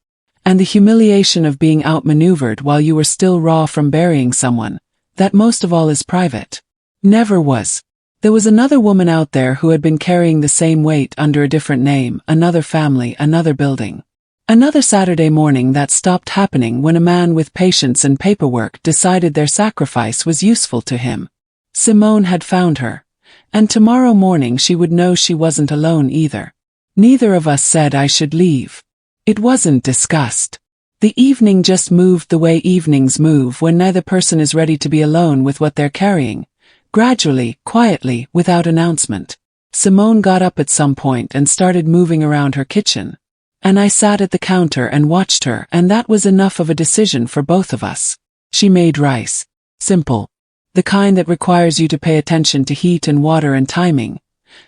And the humiliation of being outmaneuvered while you were still raw from burying someone, that most of all is private. Never was. There was another woman out there who had been carrying the same weight under a different name, another family, another building. Another Saturday morning that stopped happening when a man with patience and paperwork decided their sacrifice was useful to him. Simone had found her. And tomorrow morning she would know she wasn't alone either. Neither of us said I should leave. It wasn't discussed. The evening just moved the way evenings move when neither person is ready to be alone with what they're carrying. Gradually, quietly, without announcement. Simone got up at some point and started moving around her kitchen. And I sat at the counter and watched her, and that was enough of a decision for both of us. She made rice. Simple. The kind that requires you to pay attention to heat and water and timing.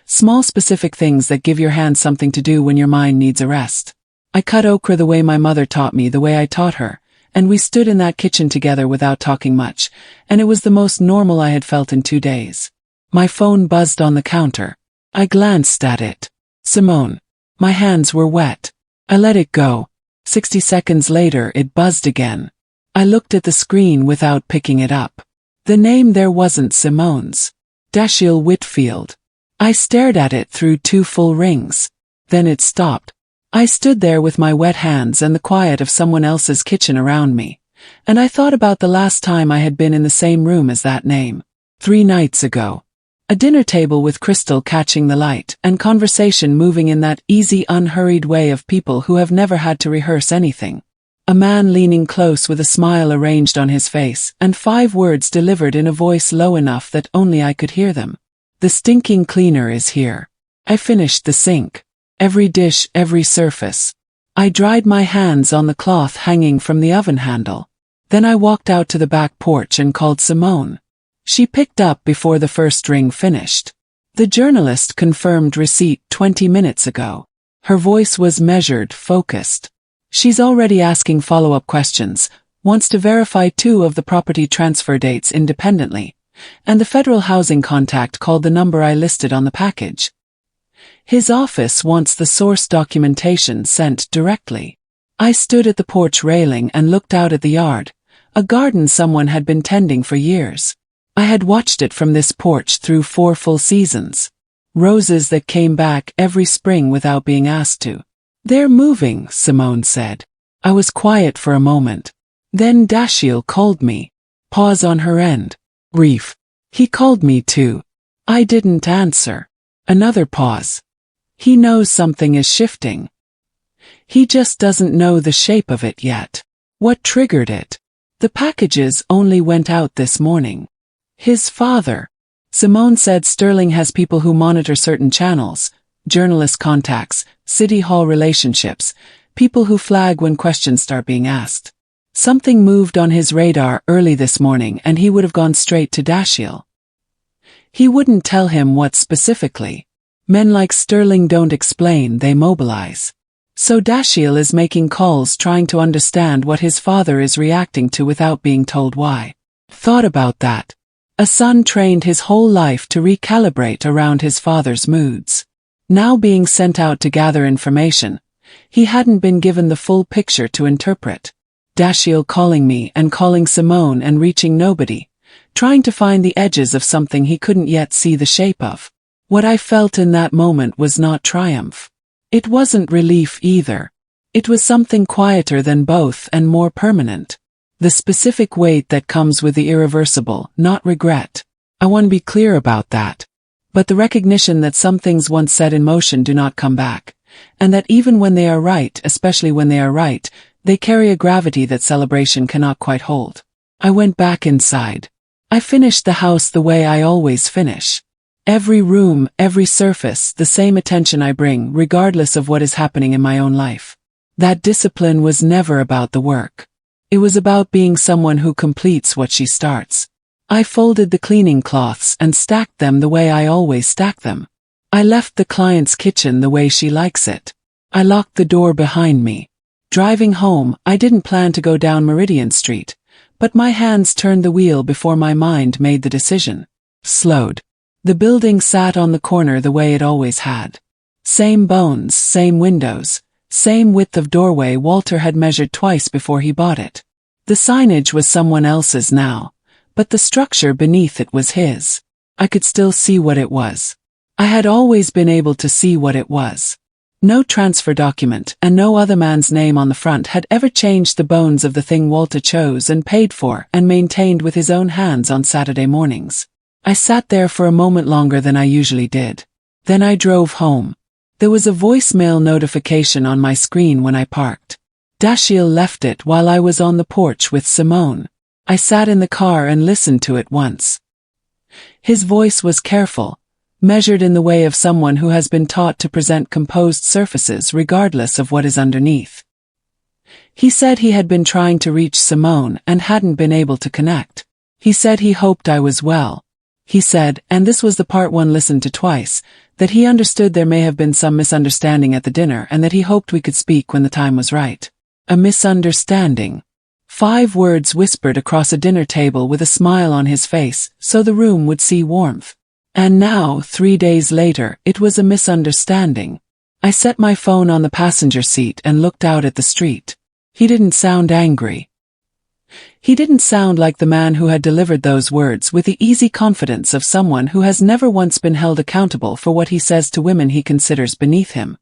Small specific things that give your hand something to do when your mind needs a rest. I cut okra the way my mother taught me, the way I taught her, and we stood in that kitchen together without talking much, and it was the most normal I had felt in 2 days. My phone buzzed on the counter. I glanced at it. Simone. My hands were wet. I let it go. 60 seconds later it buzzed again. I looked at the screen without picking it up. The name there wasn't Simone's. Dashiell Whitfield. I stared at it through 2 full rings. Then it stopped. I stood there with my wet hands and the quiet of someone else's kitchen around me. And I thought about the last time I had been in the same room as that name. 3 nights ago. A dinner table with crystal catching the light, and conversation moving in that easy, unhurried way of people who have never had to rehearse anything. A man leaning close with a smile arranged on his face, and 5 words delivered in a voice low enough that only I could hear them. The stinking cleaner is here. I finished the sink. Every dish, every surface. I dried my hands on the cloth hanging from the oven handle. Then I walked out to the back porch and called Simone. She picked up before the first ring finished. The journalist confirmed receipt 20 minutes ago. Her voice was measured, focused. She's already asking follow-up questions, wants to verify 2 of the property transfer dates independently, and the federal housing contact called the number I listed on the package. His office wants the source documentation sent directly. I stood at the porch railing and looked out at the yard, a garden someone had been tending for years. I had watched it from this porch through 4 full seasons. Roses that came back every spring without being asked to. They're moving, Simone said. I was quiet for a moment. Then Dashiell called me. Pause on her end. Reef. He called me too. I didn't answer. Another pause. He knows something is shifting. He just doesn't know the shape of it yet. What triggered it? The packages only went out this morning. His father. Simone said Sterling has people who monitor certain channels, journalist contacts, city hall relationships, people who flag when questions start being asked. Something moved on his radar early this morning and he would have gone straight to Dashiell. He wouldn't tell him what specifically. Men like Sterling don't explain, they mobilize. So Dashiell is making calls trying to understand what his father is reacting to without being told why. Thought about that. A son trained his whole life to recalibrate around his father's moods. Now being sent out to gather information, he hadn't been given the full picture to interpret. Dashiell calling me and calling Simone and reaching nobody, trying to find the edges of something he couldn't yet see the shape of. What I felt in that moment was not triumph. It wasn't relief either. It was something quieter than both and more permanent. The specific weight that comes with the irreversible, not regret. I want to be clear about that. But the recognition that some things once set in motion do not come back, and that even when they are right, especially when they are right, they carry a gravity that celebration cannot quite hold. I went back inside. I finished the house the way I always finish. Every room, every surface, the same attention I bring, regardless of what is happening in my own life. That discipline was never about the work. It was about being someone who completes what she starts. I folded the cleaning cloths and stacked them the way I always stack them. I left the client's kitchen the way she likes it. I locked the door behind me. Driving home, I didn't plan to go down Meridian Street, but my hands turned the wheel before my mind made the decision. Slowed. The building sat on the corner the way it always had. Same bones, same windows, same width of doorway Walter had measured twice before he bought it. The signage was someone else's now, but the structure beneath it was his. I could still see what it was. I had always been able to see what it was. No transfer document and no other man's name on the front had ever changed the bones of the thing Walter chose and paid for and maintained with his own hands on Saturday mornings. I sat there for a moment longer than I usually did. Then I drove home. There was a voicemail notification on my screen when I parked. Dashiell left it while I was on the porch with Simone. I sat in the car and listened to it once. His voice was careful, measured in the way of someone who has been taught to present composed surfaces regardless of what is underneath. He said he had been trying to reach Simone and hadn't been able to connect. He said he hoped I was well. He said, and this was the part one listened to twice, that he understood there may have been some misunderstanding at the dinner and that he hoped we could speak when the time was right. A misunderstanding. 5 words whispered across a dinner table with a smile on his face, so the room would see warmth. And now, 3 days later, it was a misunderstanding. I set my phone on the passenger seat and looked out at the street. He didn't sound angry. He didn't sound like the man who had delivered those words with the easy confidence of someone who has never once been held accountable for what he says to women he considers beneath him.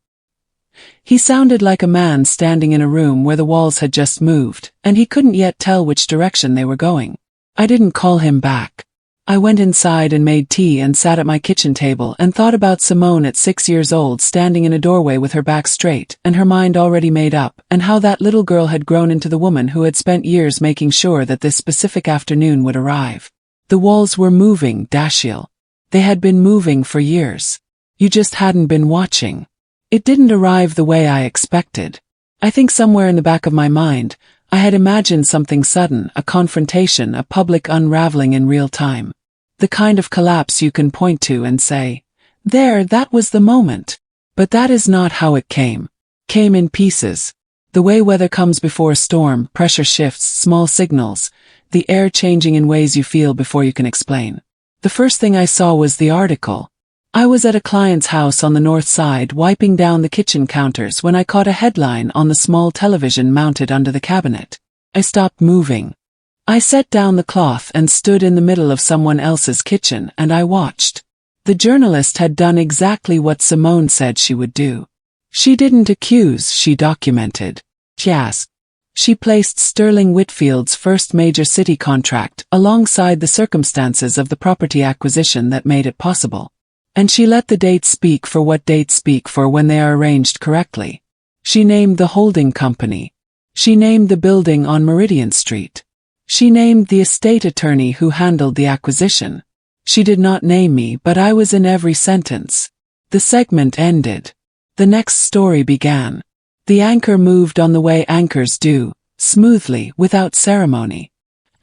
He sounded like a man standing in a room where the walls had just moved, and he couldn't yet tell which direction they were going. I didn't call him back. I went inside and made tea and sat at my kitchen table and thought about Simone at 6 years old standing in a doorway with her back straight and her mind already made up, and how that little girl had grown into the woman who had spent years making sure that this specific afternoon would arrive. The walls were moving, Dashiell. They had been moving for years. You just hadn't been watching. It didn't arrive the way I expected. I think somewhere in the back of my mind, I had imagined something sudden, a confrontation, a public unraveling in real time. The kind of collapse you can point to and say, there, that was the moment. But that is not how it came. Came in pieces. The way weather comes before a storm, pressure shifts, small signals, the air changing in ways you feel before you can explain. The first thing I saw was the article. I was at a client's house on the north side wiping down the kitchen counters when I caught a headline on the small television mounted under the cabinet. I stopped moving. I set down the cloth and stood in the middle of someone else's kitchen and I watched. The journalist had done exactly what Simone said she would do. She didn't accuse, she documented. Yes. She placed Sterling Whitfield's first major city contract alongside the circumstances of the property acquisition that made it possible. And she let the dates speak for what dates speak for when they are arranged correctly. She named the holding company. She named the building on Meridian Street. She named the estate attorney who handled the acquisition. She did not name me, but I was in every sentence. The segment ended. The next story began. The anchor moved on the way anchors do, smoothly, without ceremony.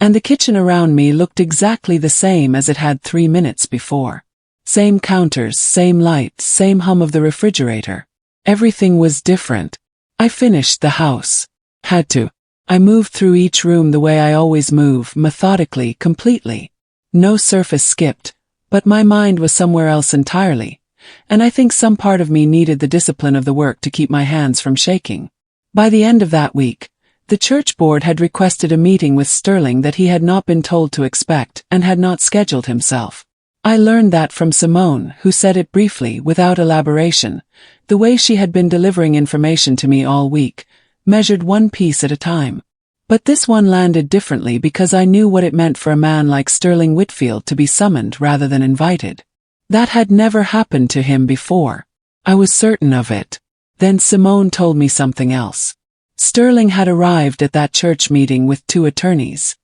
And the kitchen around me looked exactly the same as it had 3 minutes before. Same counters, same light, same hum of the refrigerator. Everything was different. I finished the house. Had to. I moved through each room the way I always move, methodically, completely. No surface skipped, but my mind was somewhere else entirely. And I think some part of me needed the discipline of the work to keep my hands from shaking. By the end of that week, the church board had requested a meeting with Sterling that he had not been told to expect and had not scheduled himself. I learned that from Simone, who said it briefly, without elaboration, the way she had been delivering information to me all week, measured one piece at a time. But this one landed differently because I knew what it meant for a man like Sterling Whitfield to be summoned rather than invited. That had never happened to him before. I was certain of it. Then Simone told me something else. Sterling had arrived at that church meeting with 2 attorneys.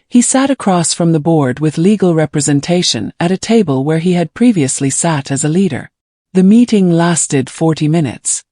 He sat across from the board with legal representation at a table where he had previously sat as a leader. The meeting lasted 40 minutes.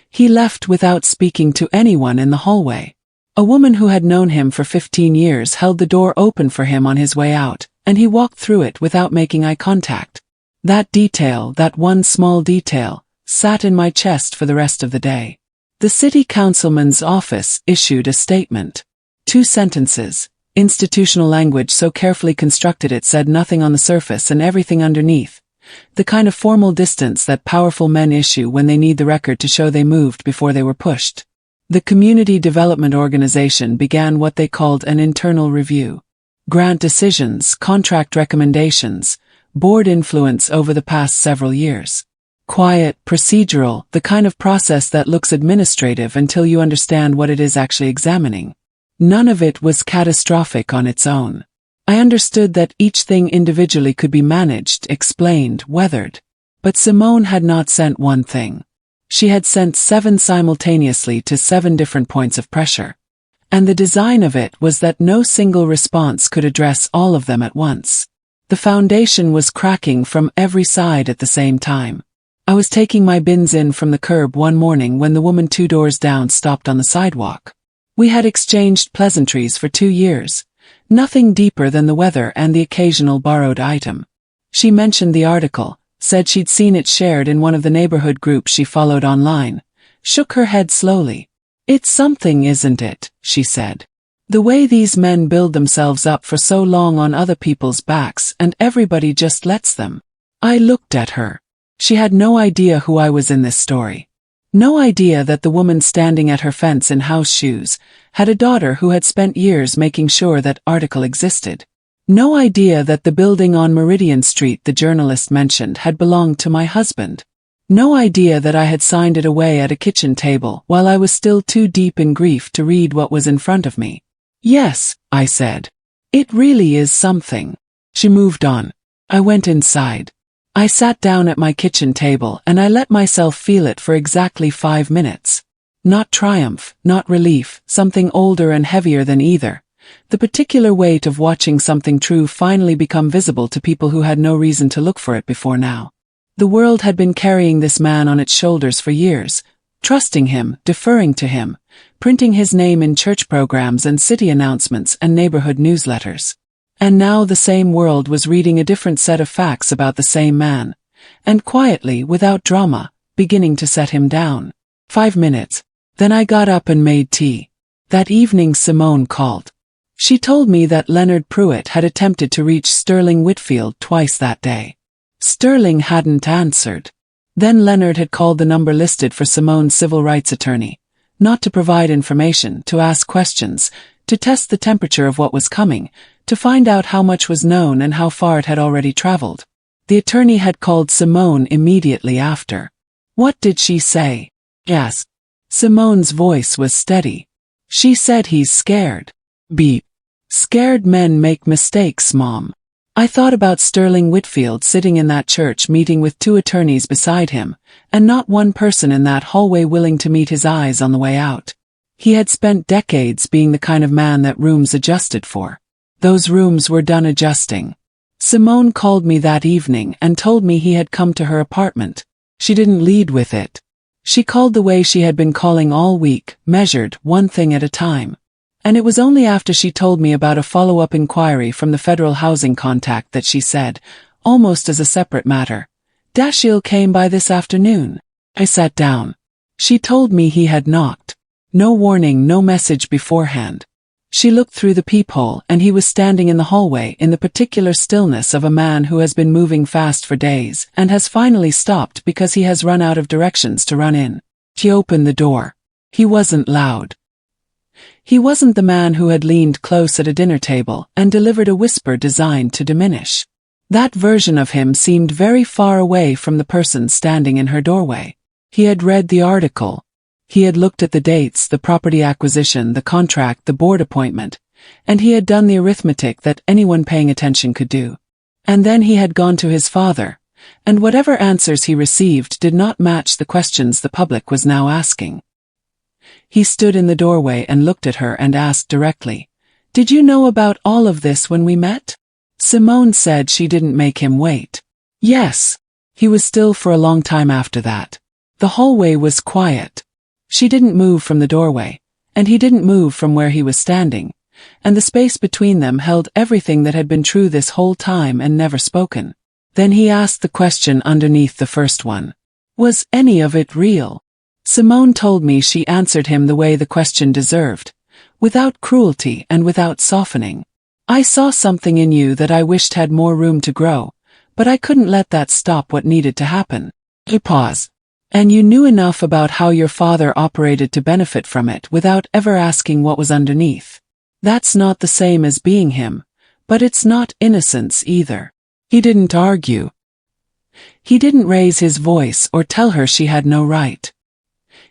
He left without speaking to anyone in the hallway. A woman who had known him for 15 years held the door open for him on his way out, and he walked through it without making eye contact. That detail, that one small detail, sat in my chest for the rest of the day. The city councilman's office issued a statement. 2 sentences. Institutional language so carefully constructed it said nothing on the surface and everything underneath. The kind of formal distance that powerful men issue when they need the record to show they moved before they were pushed. The community development organization began what they called an internal review. Grant decisions, contract recommendations, board influence over the past several years. Quiet, procedural, the kind of process that looks administrative until you understand what it is actually examining. None of it was catastrophic on its own. I understood that each thing individually could be managed, explained, weathered. But Simone had not sent one thing. She had sent 7 simultaneously to 7 different points of pressure. And the design of it was that no single response could address all of them at once. The foundation was cracking from every side at the same time. I was taking my bins in from the curb one morning when the woman 2 doors down stopped on the sidewalk. We had exchanged pleasantries for 2 years, nothing deeper than the weather and the occasional borrowed item. She mentioned the article, said she'd seen it shared in one of the neighborhood groups she followed online, shook her head slowly. It's something, isn't it? She said. The way these men build themselves up for so long on other people's backs and everybody just lets them. I looked at her. She had no idea who I was in this story. No idea that the woman standing at her fence in house shoes had a daughter who had spent years making sure that article existed. No idea that the building on Meridian Street the journalist mentioned had belonged to my husband. No idea that I had signed it away at a kitchen table while I was still too deep in grief to read what was in front of me. Yes, I said. It really is something. She moved on. I went inside. I sat down at my kitchen table and I let myself feel it for exactly 5 minutes. Not triumph, not relief, something older and heavier than either. The particular weight of watching something true finally become visible to people who had no reason to look for it before now. The world had been carrying this man on its shoulders for years, trusting him, deferring to him, printing his name in church programs and city announcements and neighborhood newsletters. And now the same world was reading a different set of facts about the same man, and quietly, without drama, beginning to set him down. 5 minutes. Then I got up and made tea. That evening Simone called. She told me that Leonard Pruitt had attempted to reach Sterling Whitfield twice that day. Sterling hadn't answered. Then Leonard had called the number listed for Simone's civil rights attorney, not to provide information, to ask questions, to test the temperature of what was coming, to find out how much was known and how far it had already traveled. The attorney had called Simone immediately after. What did she say? Yes. Simone's voice was steady. She said he's scared. Beep. Scared men make mistakes, Mom. I thought about Sterling Whitfield sitting in that church meeting with 2 attorneys beside him, and not one person in that hallway willing to meet his eyes on the way out. He had spent decades being the kind of man that rooms adjusted for. Those rooms were done adjusting. Simone called me that evening and told me he had come to her apartment. She didn't lead with it. She called the way she had been calling all week, measured, one thing at a time. And it was only after she told me about a follow-up inquiry from the federal housing contact that she said, almost as a separate matter, "Dashiell came by this afternoon." I sat down. She told me he had knocked. No warning, no message beforehand. She looked through the peephole and he was standing in the hallway in the particular stillness of a man who has been moving fast for days and has finally stopped because he has run out of directions to run in. She opened the door. He wasn't loud. He wasn't the man who had leaned close at a dinner table and delivered a whisper designed to diminish. That version of him seemed very far away from the person standing in her doorway. He had read the article. He had looked at the dates, the property acquisition, the contract, the board appointment, and he had done the arithmetic that anyone paying attention could do. And then he had gone to his father, and whatever answers he received did not match the questions the public was now asking. He stood in the doorway and looked at her and asked directly, "Did you know about all of this when we met?" Simone said she didn't make him wait. Yes. He was still for a long time after that. The hallway was quiet. She didn't move from the doorway, and he didn't move from where he was standing, and the space between them held everything that had been true this whole time and never spoken. Then he asked the question underneath the first one. Was any of it real? Simone told me she answered him the way the question deserved, without cruelty and without softening. I saw something in you that I wished had more room to grow, but I couldn't let that stop what needed to happen. He paused. And you knew enough about how your father operated to benefit from it without ever asking what was underneath. That's not the same as being him, but it's not innocence either. He didn't argue. He didn't raise his voice or tell her she had no right.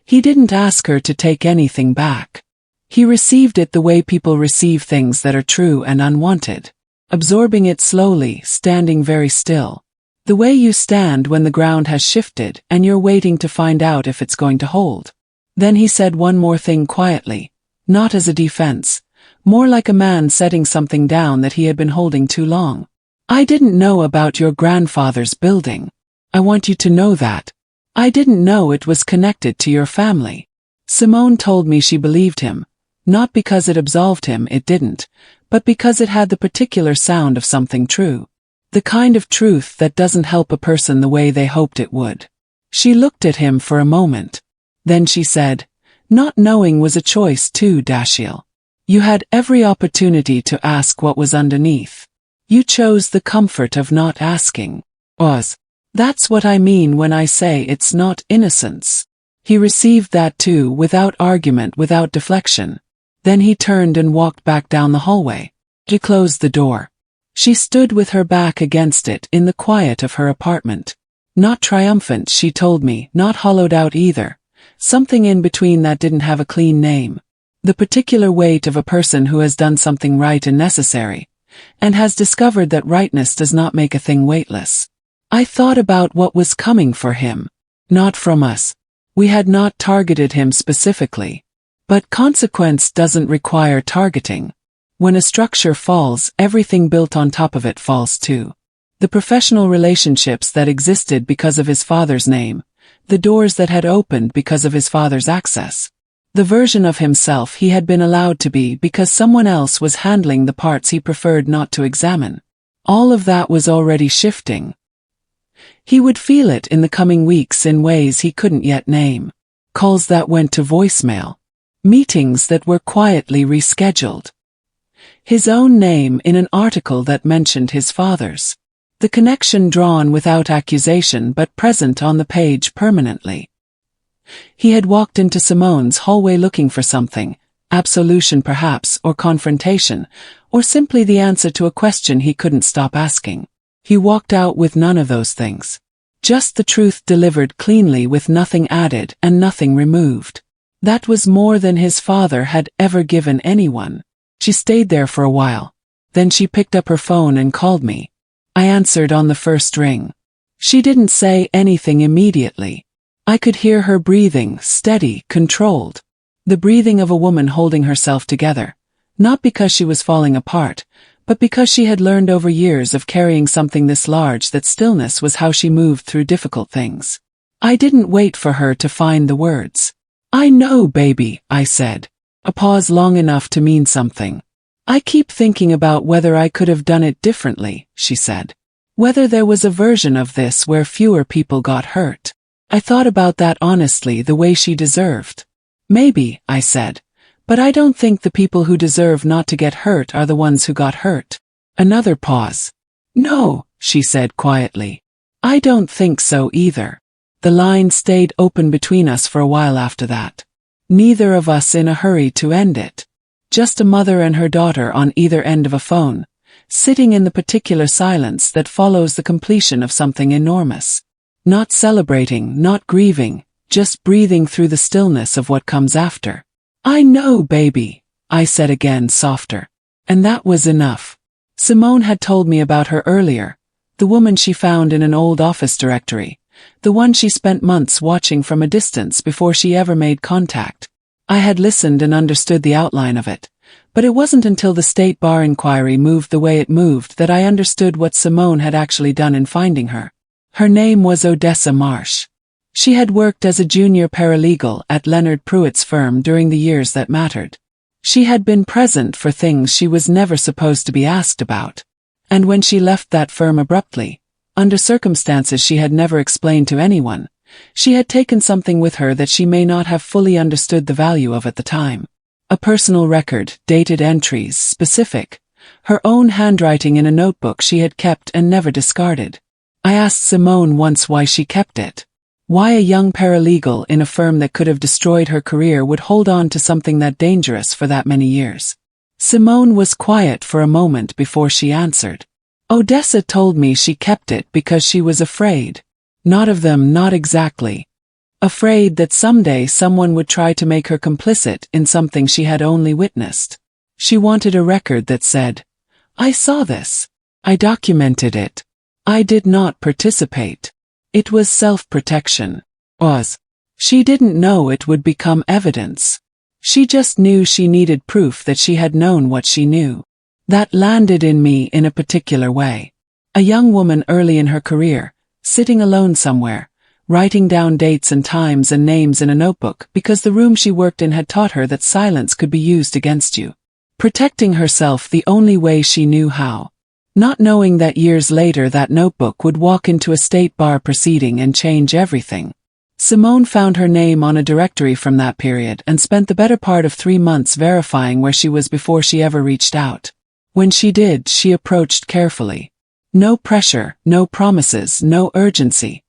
He didn't ask her to take anything back. He received it the way people receive things that are true and unwanted, absorbing it slowly, standing very still. The way you stand when the ground has shifted and you're waiting to find out if it's going to hold. Then he said one more thing quietly, not as a defense, more like a man setting something down that he had been holding too long. I didn't know about your grandfather's building. I want you to know that. I didn't know it was connected to your family. Simone told me she believed him, not because it absolved him, it didn't, but because it had the particular sound of something true. The kind of truth that doesn't help a person the way they hoped it would. She looked at him for a moment. Then she said, not knowing was a choice too, Dashiell. You had every opportunity to ask what was underneath. You chose the comfort of not asking. That's what I mean when I say it's not innocence. He received that too, without argument, without deflection. Then he turned and walked back down the hallway. He closed the door. She stood with her back against it in the quiet of her apartment. Not triumphant, she told me, not hollowed out either. Something in between that didn't have a clean name. The particular weight of a person who has done something right and necessary, and has discovered that rightness does not make a thing weightless. I thought about what was coming for him. Not from us. We had not targeted him specifically. But consequence doesn't require targeting. When a structure falls, everything built on top of it falls too. The professional relationships that existed because of his father's name, the doors that had opened because of his father's access. The version of himself he had been allowed to be because someone else was handling the parts he preferred not to examine. All of that was already shifting. He would feel it in the coming weeks in ways he couldn't yet name. Calls that went to voicemail. Meetings that were quietly rescheduled. His own name in an article that mentioned his father's. The connection drawn without accusation but present on the page permanently. He had walked into Simone's hallway looking for something, absolution perhaps, or confrontation, or simply the answer to a question he couldn't stop asking. He walked out with none of those things. Just the truth delivered cleanly with nothing added and nothing removed. That was more than his father had ever given anyone. She stayed there for a while. Then she picked up her phone and called me. I answered on the first ring. She didn't say anything immediately. I could hear her breathing, steady, controlled. The breathing of a woman holding herself together. Not because she was falling apart, but because she had learned over years of carrying something this large that stillness was how she moved through difficult things. I didn't wait for her to find the words. I know, baby, I said. A pause long enough to mean something. I keep thinking about whether I could have done it differently, she said. Whether there was a version of this where fewer people got hurt. I thought about that honestly, the way she deserved. Maybe, I said. But I don't think the people who deserve not to get hurt are the ones who got hurt. Another pause. No, she said quietly. I don't think so either. The line stayed open between us for a while after that. Neither of us in a hurry to end it. Just a mother and her daughter on either end of a phone, sitting in the particular silence that follows the completion of something enormous. Not celebrating, not grieving, just breathing through the stillness of what comes after. I know, baby, I said again, softer. And that was enough. Simone had told me about her earlier, the woman she found in an old office directory, the one she spent months watching from a distance before she ever made contact. I had listened and understood the outline of it, but it wasn't until the state bar inquiry moved the way it moved that I understood what Simone had actually done in finding her. Her name was Odessa Marsh. She had worked as a junior paralegal at Leonard Pruitt's firm during the years that mattered. She had been present for things she was never supposed to be asked about. And when she left that firm abruptly, under circumstances she had never explained to anyone, she had taken something with her that she may not have fully understood the value of at the time. A personal record, dated entries, specific. Her own handwriting in a notebook she had kept and never discarded. I asked Simone once why she kept it. Why a young paralegal in a firm that could have destroyed her career would hold on to something that dangerous for that many years. Simone was quiet for a moment before she answered. Odessa told me she kept it because she was afraid. Not of them, not exactly. Afraid that someday someone would try to make her complicit in something she had only witnessed. She wanted a record that said, I saw this. I documented it. I did not participate. It was self-protection. She didn't know it would become evidence. She just knew she needed proof that she had known what she knew. That landed in me in a particular way. A young woman early in her career, sitting alone somewhere, writing down dates and times and names in a notebook because the room she worked in had taught her that silence could be used against you. Protecting herself the only way she knew how. Not knowing that years later that notebook would walk into a state bar proceeding and change everything. Simone found her name on a directory from that period and spent the better part of 3 months verifying where she was before she ever reached out. When she did, she approached carefully. No pressure, no promises, no urgency.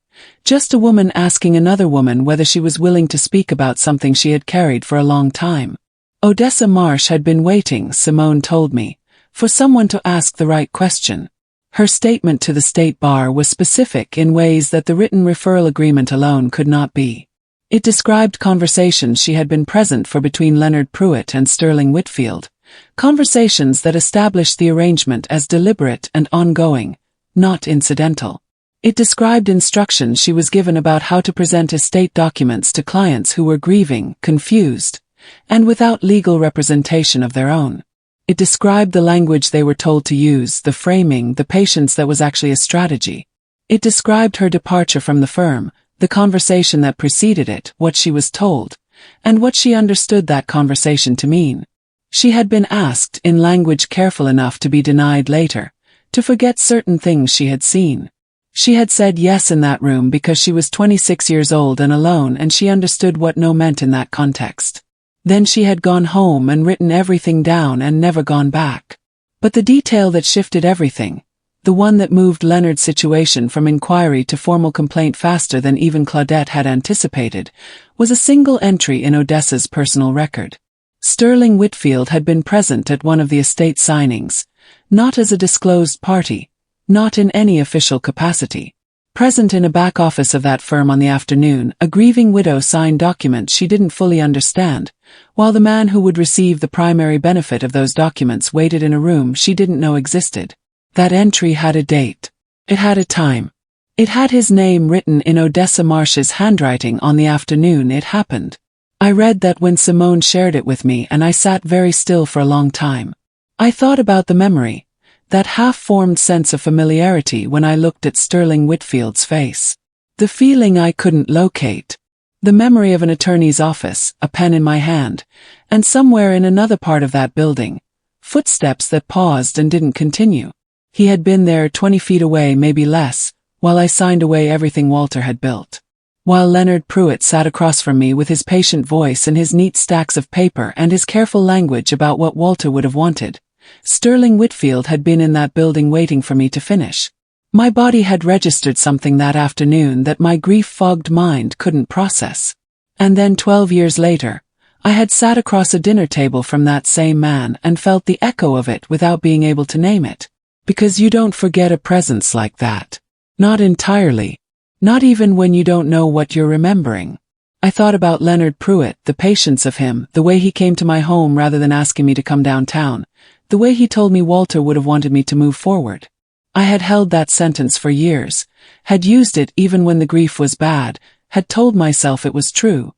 Just a woman asking another woman whether she was willing to speak about something she had carried for a long time. Odessa Marsh had been waiting, Simone told me, for someone to ask the right question. Her statement to the state bar was specific in ways that the written referral agreement alone could not be. It described conversations she had been present for between Leonard Pruitt and Sterling Whitfield, conversations that established the arrangement as deliberate and ongoing, not incidental. It described instructions she was given about how to present estate documents to clients who were grieving, confused, and without legal representation of their own. It described the language they were told to use, the framing, the patience that was actually a strategy. It described her departure from the firm, the conversation that preceded it, what she was told, and what she understood that conversation to mean. She had been asked, in language careful enough to be denied later, to forget certain things she had seen. She had said yes in that room because she was 26 years old and alone, and she understood what no meant in that context. Then she had gone home and written everything down and never gone back. But the detail that shifted everything, the one that moved Leonard's situation from inquiry to formal complaint faster than even Claudette had anticipated, was a single entry in Odessa's personal record. Sterling Whitfield had been present at one of the estate signings, not as a disclosed party, not in any official capacity. Present in a back office of that firm on the afternoon, a grieving widow signed documents she didn't fully understand, while the man who would receive the primary benefit of those documents waited in a room she didn't know existed. That entry had a date. It had a time. It had his name written in Odessa Marsh's handwriting on the afternoon it happened. I read that when Simone shared it with me, and I sat very still for a long time. I thought about the memory, that half-formed sense of familiarity when I looked at Sterling Whitfield's face. The feeling I couldn't locate. The memory of an attorney's office, a pen in my hand, and somewhere in another part of that building, footsteps that paused and didn't continue. He had been there 20 feet away, maybe less, while I signed away everything Walter had built. While Leonard Pruitt sat across from me with his patient voice and his neat stacks of paper and his careful language about what Walter would have wanted, Sterling Whitfield had been in that building waiting for me to finish. My body had registered something that afternoon that my grief-fogged mind couldn't process. And then 12 years later, I had sat across a dinner table from that same man and felt the echo of it without being able to name it. Because you don't forget a presence like that. Not entirely. Not even when you don't know what you're remembering. I thought about Leonard Pruitt, the patience of him, the way he came to my home rather than asking me to come downtown, the way he told me Walter would have wanted me to move forward. I had held that sentence for years, had used it even when the grief was bad, had told myself it was true.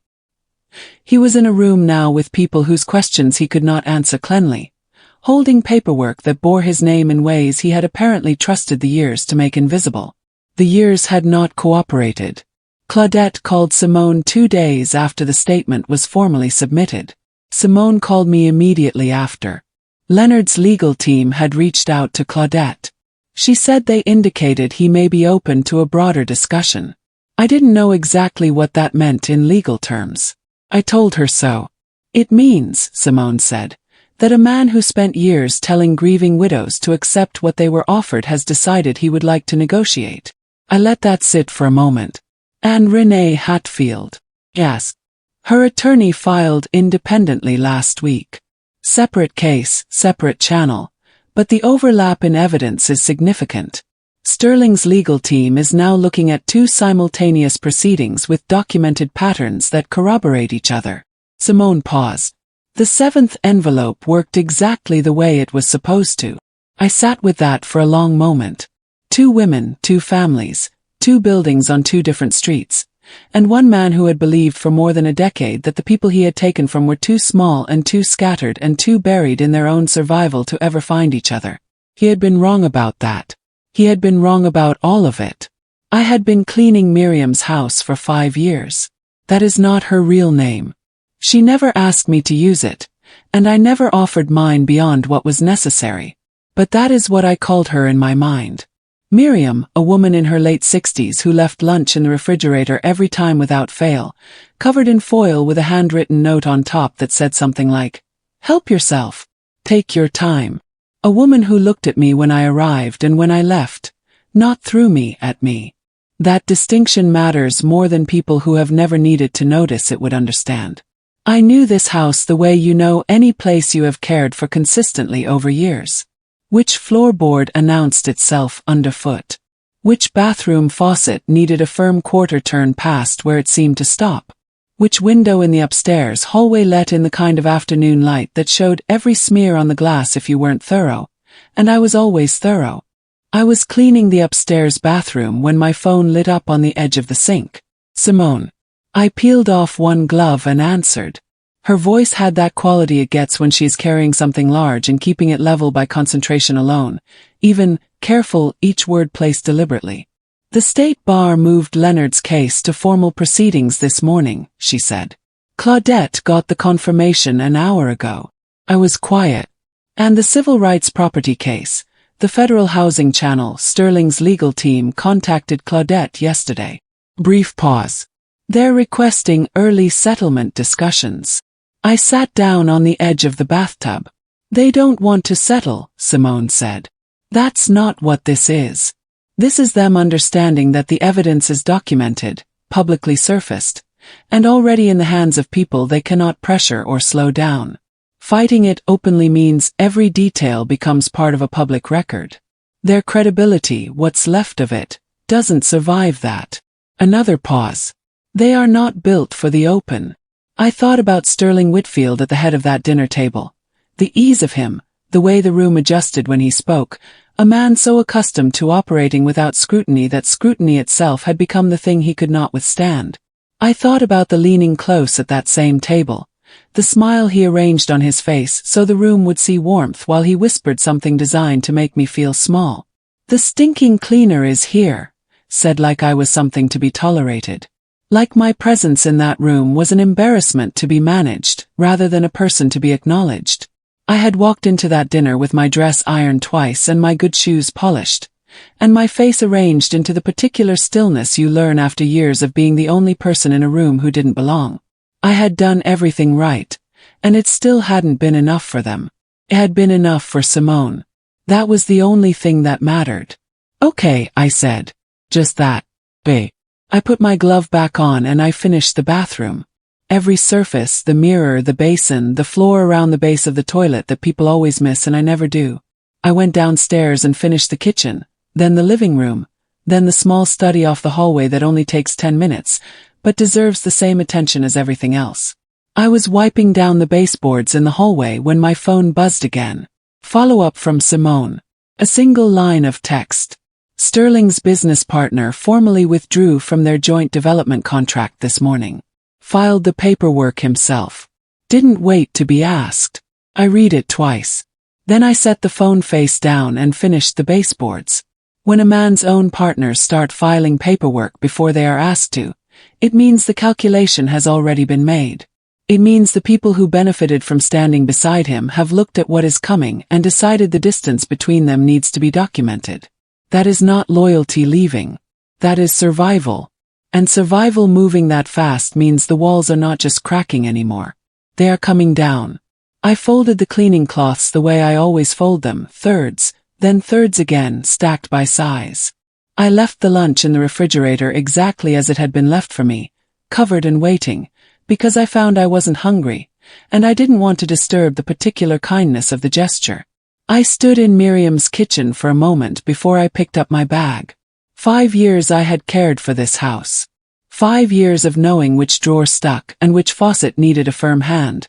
He was in a room now with people whose questions he could not answer cleanly, holding paperwork that bore his name in ways he had apparently trusted the years to make invisible. The years had not cooperated. Claudette called Simone 2 days after the statement was formally submitted. Simone called me immediately after. Leonard's legal team had reached out to Claudette. She said they indicated he may be open to a broader discussion. I didn't know exactly what that meant in legal terms. I told her so. It means, Simone said, that a man who spent years telling grieving widows to accept what they were offered has decided he would like to negotiate. I let that sit for a moment. And Renee Hatfield? Yes. Her attorney filed independently last week. Separate case, separate channel, but the overlap in evidence is significant. Sterling's legal team is now looking at 2 simultaneous proceedings with documented patterns that corroborate each other. Simone paused. The 7th envelope worked exactly the way it was supposed to. I sat with that for a long moment. 2 women, 2 families, 2 buildings on 2 different streets, and one man who had believed for more than a decade that the people he had taken from were too small and too scattered and too buried in their own survival to ever find each other. He had been wrong about that. He had been wrong about all of it. I had been cleaning Miriam's house for 5 years. That is not her real name. She never asked me to use it, and I never offered mine beyond what was necessary. But that is what I called her in my mind. Miriam, a woman in her late 60s who left lunch in the refrigerator every time without fail, covered in foil with a handwritten note on top that said something like, "Help yourself. Take your time." A woman who looked at me when I arrived and when I left, not through me, at me. That distinction matters more than people who have never needed to notice it would understand. I knew this house the way you know any place you have cared for consistently over years. Which floorboard announced itself underfoot? Which bathroom faucet needed a firm quarter turn past where it seemed to stop? Which window in the upstairs hallway let in the kind of afternoon light that showed every smear on the glass if you weren't thorough? And I was always thorough. I was cleaning the upstairs bathroom when my phone lit up on the edge of the sink. Simone. I peeled off one glove and answered. Her voice had that quality it gets when she's carrying something large and keeping it level by concentration alone, even, careful, each word placed deliberately. "The State Bar moved Leonard's case to formal proceedings this morning," she said. "Claudette got the confirmation an hour ago." I was quiet. "And the civil rights property case, the Federal Housing Channel, Sterling's legal team contacted Claudette yesterday." Brief pause. "They're requesting early settlement discussions." I sat down on the edge of the bathtub. "They don't want to settle," Simone said. "That's not what this is. This is them understanding that the evidence is documented, publicly surfaced, and already in the hands of people they cannot pressure or slow down. Fighting it openly means every detail becomes part of a public record. Their credibility, what's left of it, doesn't survive that." Another pause. "They are not built for the open." I thought about Sterling Whitfield at the head of that dinner table. The ease of him, the way the room adjusted when he spoke, a man so accustomed to operating without scrutiny that scrutiny itself had become the thing he could not withstand. I thought about the leaning close at that same table, the smile he arranged on his face so the room would see warmth while he whispered something designed to make me feel small. "The stinking cleaner is here," said like I was something to be tolerated. Like my presence in that room was an embarrassment to be managed, rather than a person to be acknowledged. I had walked into that dinner with my dress ironed twice and my good shoes polished, and my face arranged into the particular stillness you learn after years of being the only person in a room who didn't belong. I had done everything right, and it still hadn't been enough for them. It had been enough for Simone. That was the only thing that mattered. "Okay," I said. "Just that, babe." I put my glove back on and I finished the bathroom. Every surface, the mirror, the basin, the floor around the base of the toilet that people always miss and I never do. I went downstairs and finished the kitchen, then the living room, then the small study off the hallway that only takes 10 minutes, but deserves the same attention as everything else. I was wiping down the baseboards in the hallway when my phone buzzed again. Follow-up from Simone. A single line of text. Sterling's business partner formally withdrew from their joint development contract this morning. Filed the paperwork himself. Didn't wait to be asked. I read it twice. Then I set the phone face down and finished the baseboards. When a man's own partners start filing paperwork before they are asked to, it means the calculation has already been made. It means the people who benefited from standing beside him have looked at what is coming and decided the distance between them needs to be documented. That is not loyalty leaving. That is survival. And survival moving that fast means the walls are not just cracking anymore. They are coming down. I folded the cleaning cloths the way I always fold them, thirds, then thirds again, stacked by size. I left the lunch in the refrigerator exactly as it had been left for me, covered and waiting, because I found I wasn't hungry, and I didn't want to disturb the particular kindness of the gesture. I stood in Miriam's kitchen for a moment before I picked up my bag. 5 years I had cared for this house. 5 years of knowing which drawer stuck and which faucet needed a firm hand,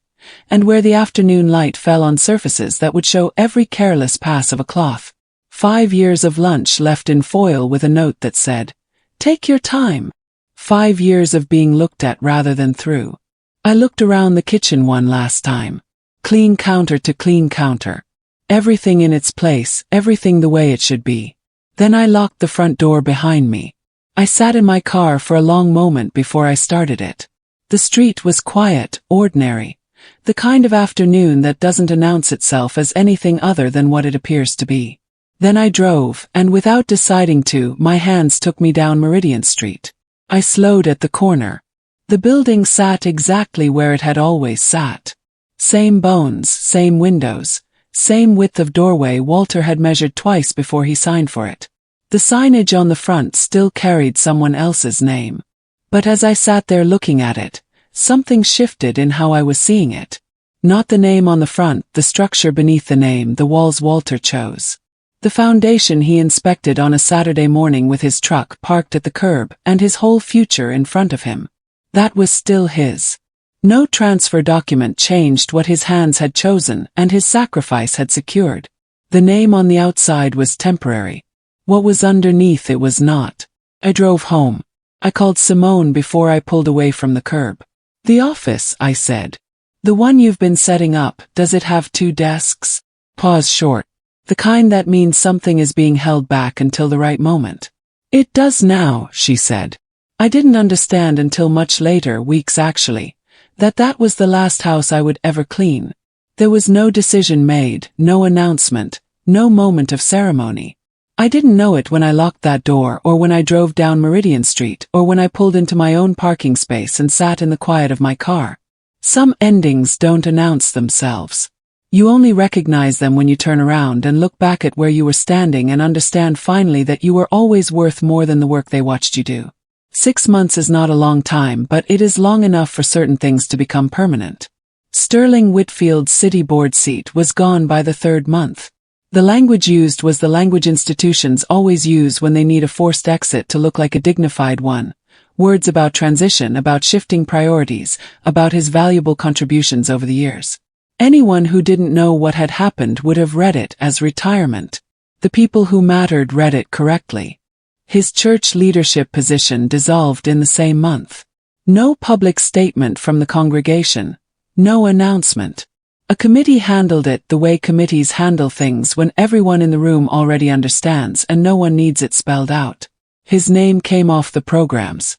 and where the afternoon light fell on surfaces that would show every careless pass of a cloth. 5 years of lunch left in foil with a note that said, "Take your time." 5 years of being looked at rather than through. I looked around the kitchen one last time. Clean counter to clean counter. Everything in its place, everything the way it should be. Then I locked the front door behind me. I sat in my car for a long moment before I started it. The street was quiet, ordinary. The kind of afternoon that doesn't announce itself as anything other than what it appears to be. Then I drove, and without deciding to, my hands took me down Meridian Street. I slowed at the corner. The building sat exactly where it had always sat. Same bones, same windows, same width of doorway Walter had measured twice before he signed for it. The signage on the front still carried someone else's name. But as I sat there looking at it, something shifted in how I was seeing it. Not the name on the front, the structure beneath the name, the walls Walter chose. The foundation he inspected on a Saturday morning with his truck parked at the curb and his whole future in front of him. That was still his. No transfer document changed what his hands had chosen and his sacrifice had secured. The name on the outside was temporary. What was underneath it was not. I drove home. I called Simone before I pulled away from the curb. "The office," I said. "The one you've been setting up, does it have 2 desks?" Pause short. "The kind that means something is being held back until the right moment." "It does now," she said. I didn't understand until much later, weeks actually, that was the last house I would ever clean. There was no decision made, no announcement, no moment of ceremony. I didn't know it when I locked that door, or when I drove down Meridian Street, or when I pulled into my own parking space and sat in the quiet of my car. Some endings don't announce themselves. You only recognize them when you turn around and look back at where you were standing and understand finally that you were always worth more than the work they watched you do. 6 months is not a long time, but it is long enough for certain things to become permanent. Sterling Whitfield's city board seat was gone by the 3rd month. The language used was the language institutions always use when they need a forced exit to look like a dignified one. Words about transition, about shifting priorities, about his valuable contributions over the years. Anyone who didn't know what had happened would have read it as retirement. The people who mattered read it correctly. His church leadership position dissolved in the same month. No public statement from the congregation. No announcement. A committee handled it the way committees handle things when everyone in the room already understands and no one needs it spelled out. His name came off the programs.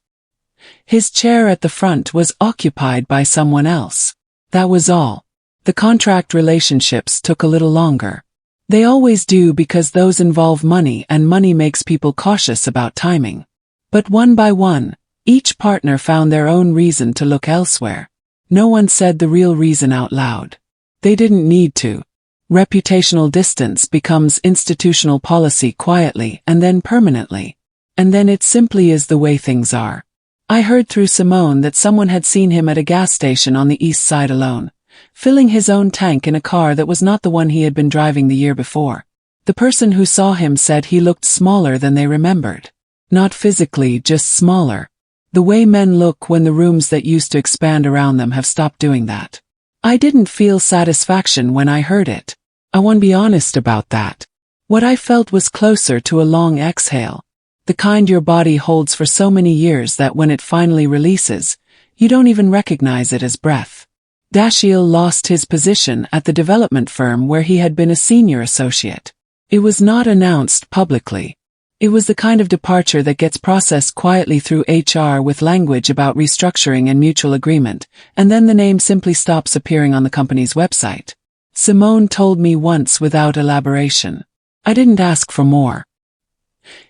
His chair at the front was occupied by someone else. That was all. The contract relationships took a little longer. They always do because those involve money and money makes people cautious about timing. But one by one, each partner found their own reason to look elsewhere. No one said the real reason out loud. They didn't need to. Reputational distance becomes institutional policy quietly and then permanently. And then it simply is the way things are. I heard through Simone that someone had seen him at a gas station on the east side alone, filling his own tank in a car that was not the one he had been driving the year before. The person who saw him said he looked smaller than they remembered. Not physically, just smaller. The way men look when the rooms that used to expand around them have stopped doing that. I didn't feel satisfaction when I heard it. I want to be honest about that. What I felt was closer to a long exhale. The kind your body holds for so many years that when it finally releases, you don't even recognize it as breath. Dashiell lost his position at the development firm where he had been a senior associate. It was not announced publicly. It was the kind of departure that gets processed quietly through HR with language about restructuring and mutual agreement, and then the name simply stops appearing on the company's website. Simone told me once without elaboration. I didn't ask for more.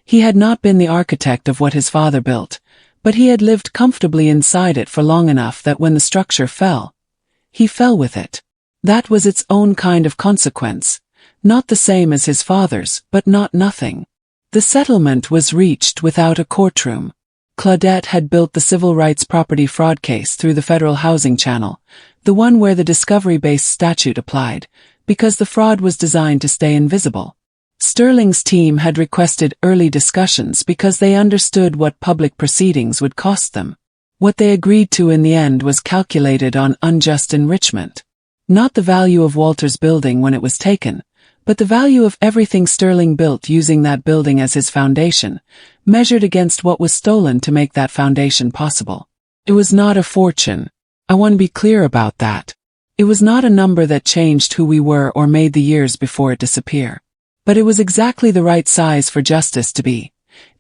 He had not been the architect of what his father built, but he had lived comfortably inside it for long enough that when the structure fell, he fell with it. That was its own kind of consequence, not the same as his father's, but not nothing. The settlement was reached without a courtroom. Claudette had built the civil rights property fraud case through the federal housing channel, the one where the discovery-based statute applied, because the fraud was designed to stay invisible. Sterling's team had requested early discussions because they understood what public proceedings would cost them. What they agreed to in the end was calculated on unjust enrichment. Not the value of Walter's building when it was taken, but the value of everything Sterling built using that building as his foundation, measured against what was stolen to make that foundation possible. It was not a fortune. I want to be clear about that. It was not a number that changed who we were or made the years before it disappear. But it was exactly the right size for justice to be.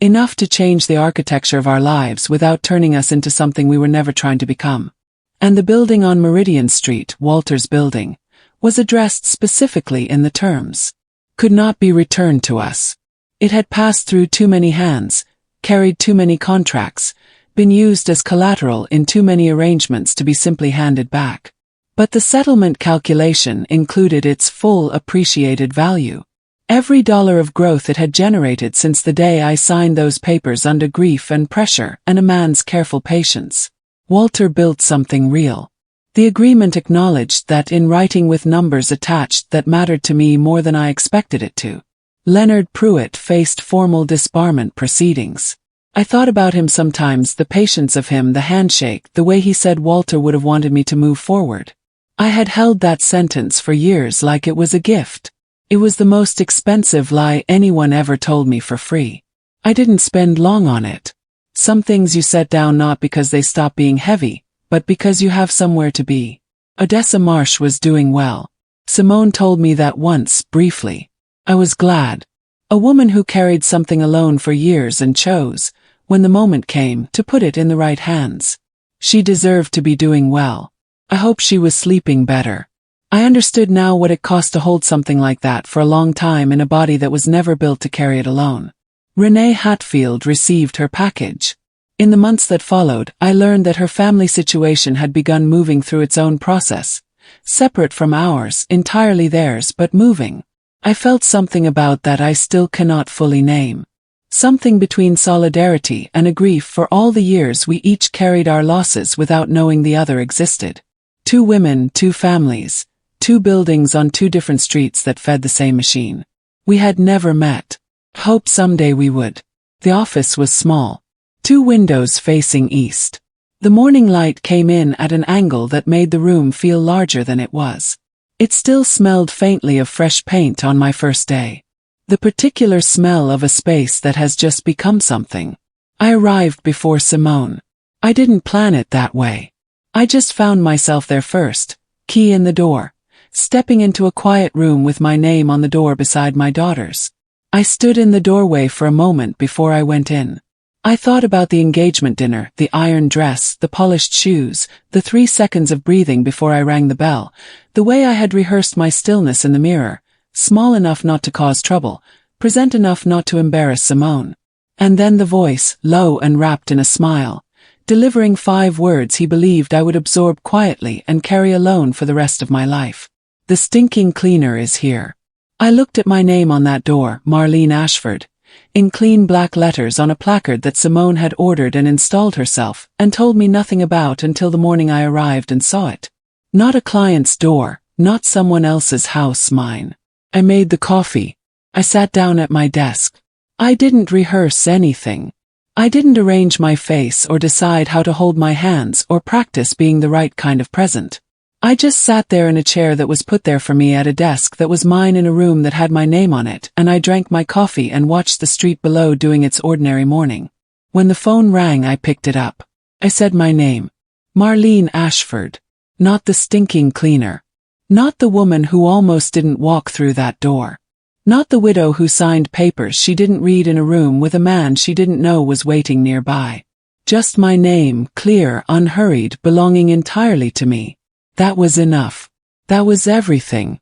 Enough to change the architecture of our lives without turning us into something we were never trying to become. And the building on Meridian Street, Walter's building, was addressed specifically in the terms. could not be returned to us. It had passed through too many hands, carried too many contracts, been used as collateral in too many arrangements to be simply handed back. But the settlement calculation included its full appreciated value. Every dollar of growth it had generated since the day I signed those papers under grief and pressure and a man's careful patience. Walter built something real. The agreement acknowledged that in writing with numbers attached that mattered to me more than I expected it to. Leonard Pruitt faced formal disbarment proceedings. I thought about him sometimes, the patience of him, the handshake, the way he said Walter would have wanted me to move forward. I had held that sentence for years like it was a gift. It was the most expensive lie anyone ever told me for free. I didn't spend long on it. Some things you set down not because they stop being heavy, but because you have somewhere to be. Odessa Marsh was doing well. Simone told me that once, briefly. I was glad. A woman who carried something alone for years and chose, when the moment came, to put it in the right hands. She deserved to be doing well. I hope she was sleeping better. I understood now what it cost to hold something like that for a long time in a body that was never built to carry it alone. Renee Hatfield received her package. In the months that followed, I learned that her family situation had begun moving through its own process, separate from ours, entirely theirs, but moving. I felt something about that I still cannot fully name. Something between solidarity and a grief for all the years we each carried our losses without knowing the other existed. 2 women, 2 families, 2 buildings on 2 different streets that fed the same machine. We had never met. Hoped someday we would. The office was small. 2 windows facing east. The morning light came in at an angle that made the room feel larger than it was. It still smelled faintly of fresh paint on my first day. The particular smell of a space that has just become something. I arrived before Simone. I didn't plan it that way. I just found myself there first, key in the door, stepping into a quiet room with my name on the door beside my daughter's. I stood in the doorway for a moment before I went in. I thought about the engagement dinner, the iron dress, the polished shoes, the 3 seconds of breathing before I rang the bell, the way I had rehearsed my stillness in the mirror, small enough not to cause trouble, present enough not to embarrass Simone. And then the voice, low and wrapped in a smile, delivering 5 words he believed I would absorb quietly and carry alone for the rest of my life. The stinking cleaner is here. I looked at my name on that door, Marlene Ashford, in clean black letters on a placard that Simone had ordered and installed herself, and told me nothing about until the morning I arrived and saw it. Not a client's door, not someone else's house, mine. I made the coffee. I sat down at my desk. I didn't rehearse anything. I didn't arrange my face or decide how to hold my hands or practice being the right kind of present. I just sat there in a chair that was put there for me at a desk that was mine in a room that had my name on it, and I drank my coffee and watched the street below doing its ordinary morning. When the phone rang, I picked it up. I said my name. Marlene Ashford. Not the stinking cleaner. Not the woman who almost didn't walk through that door. Not the widow who signed papers she didn't read in a room with a man she didn't know was waiting nearby. Just my name, clear, unhurried, belonging entirely to me. That was enough. That was everything.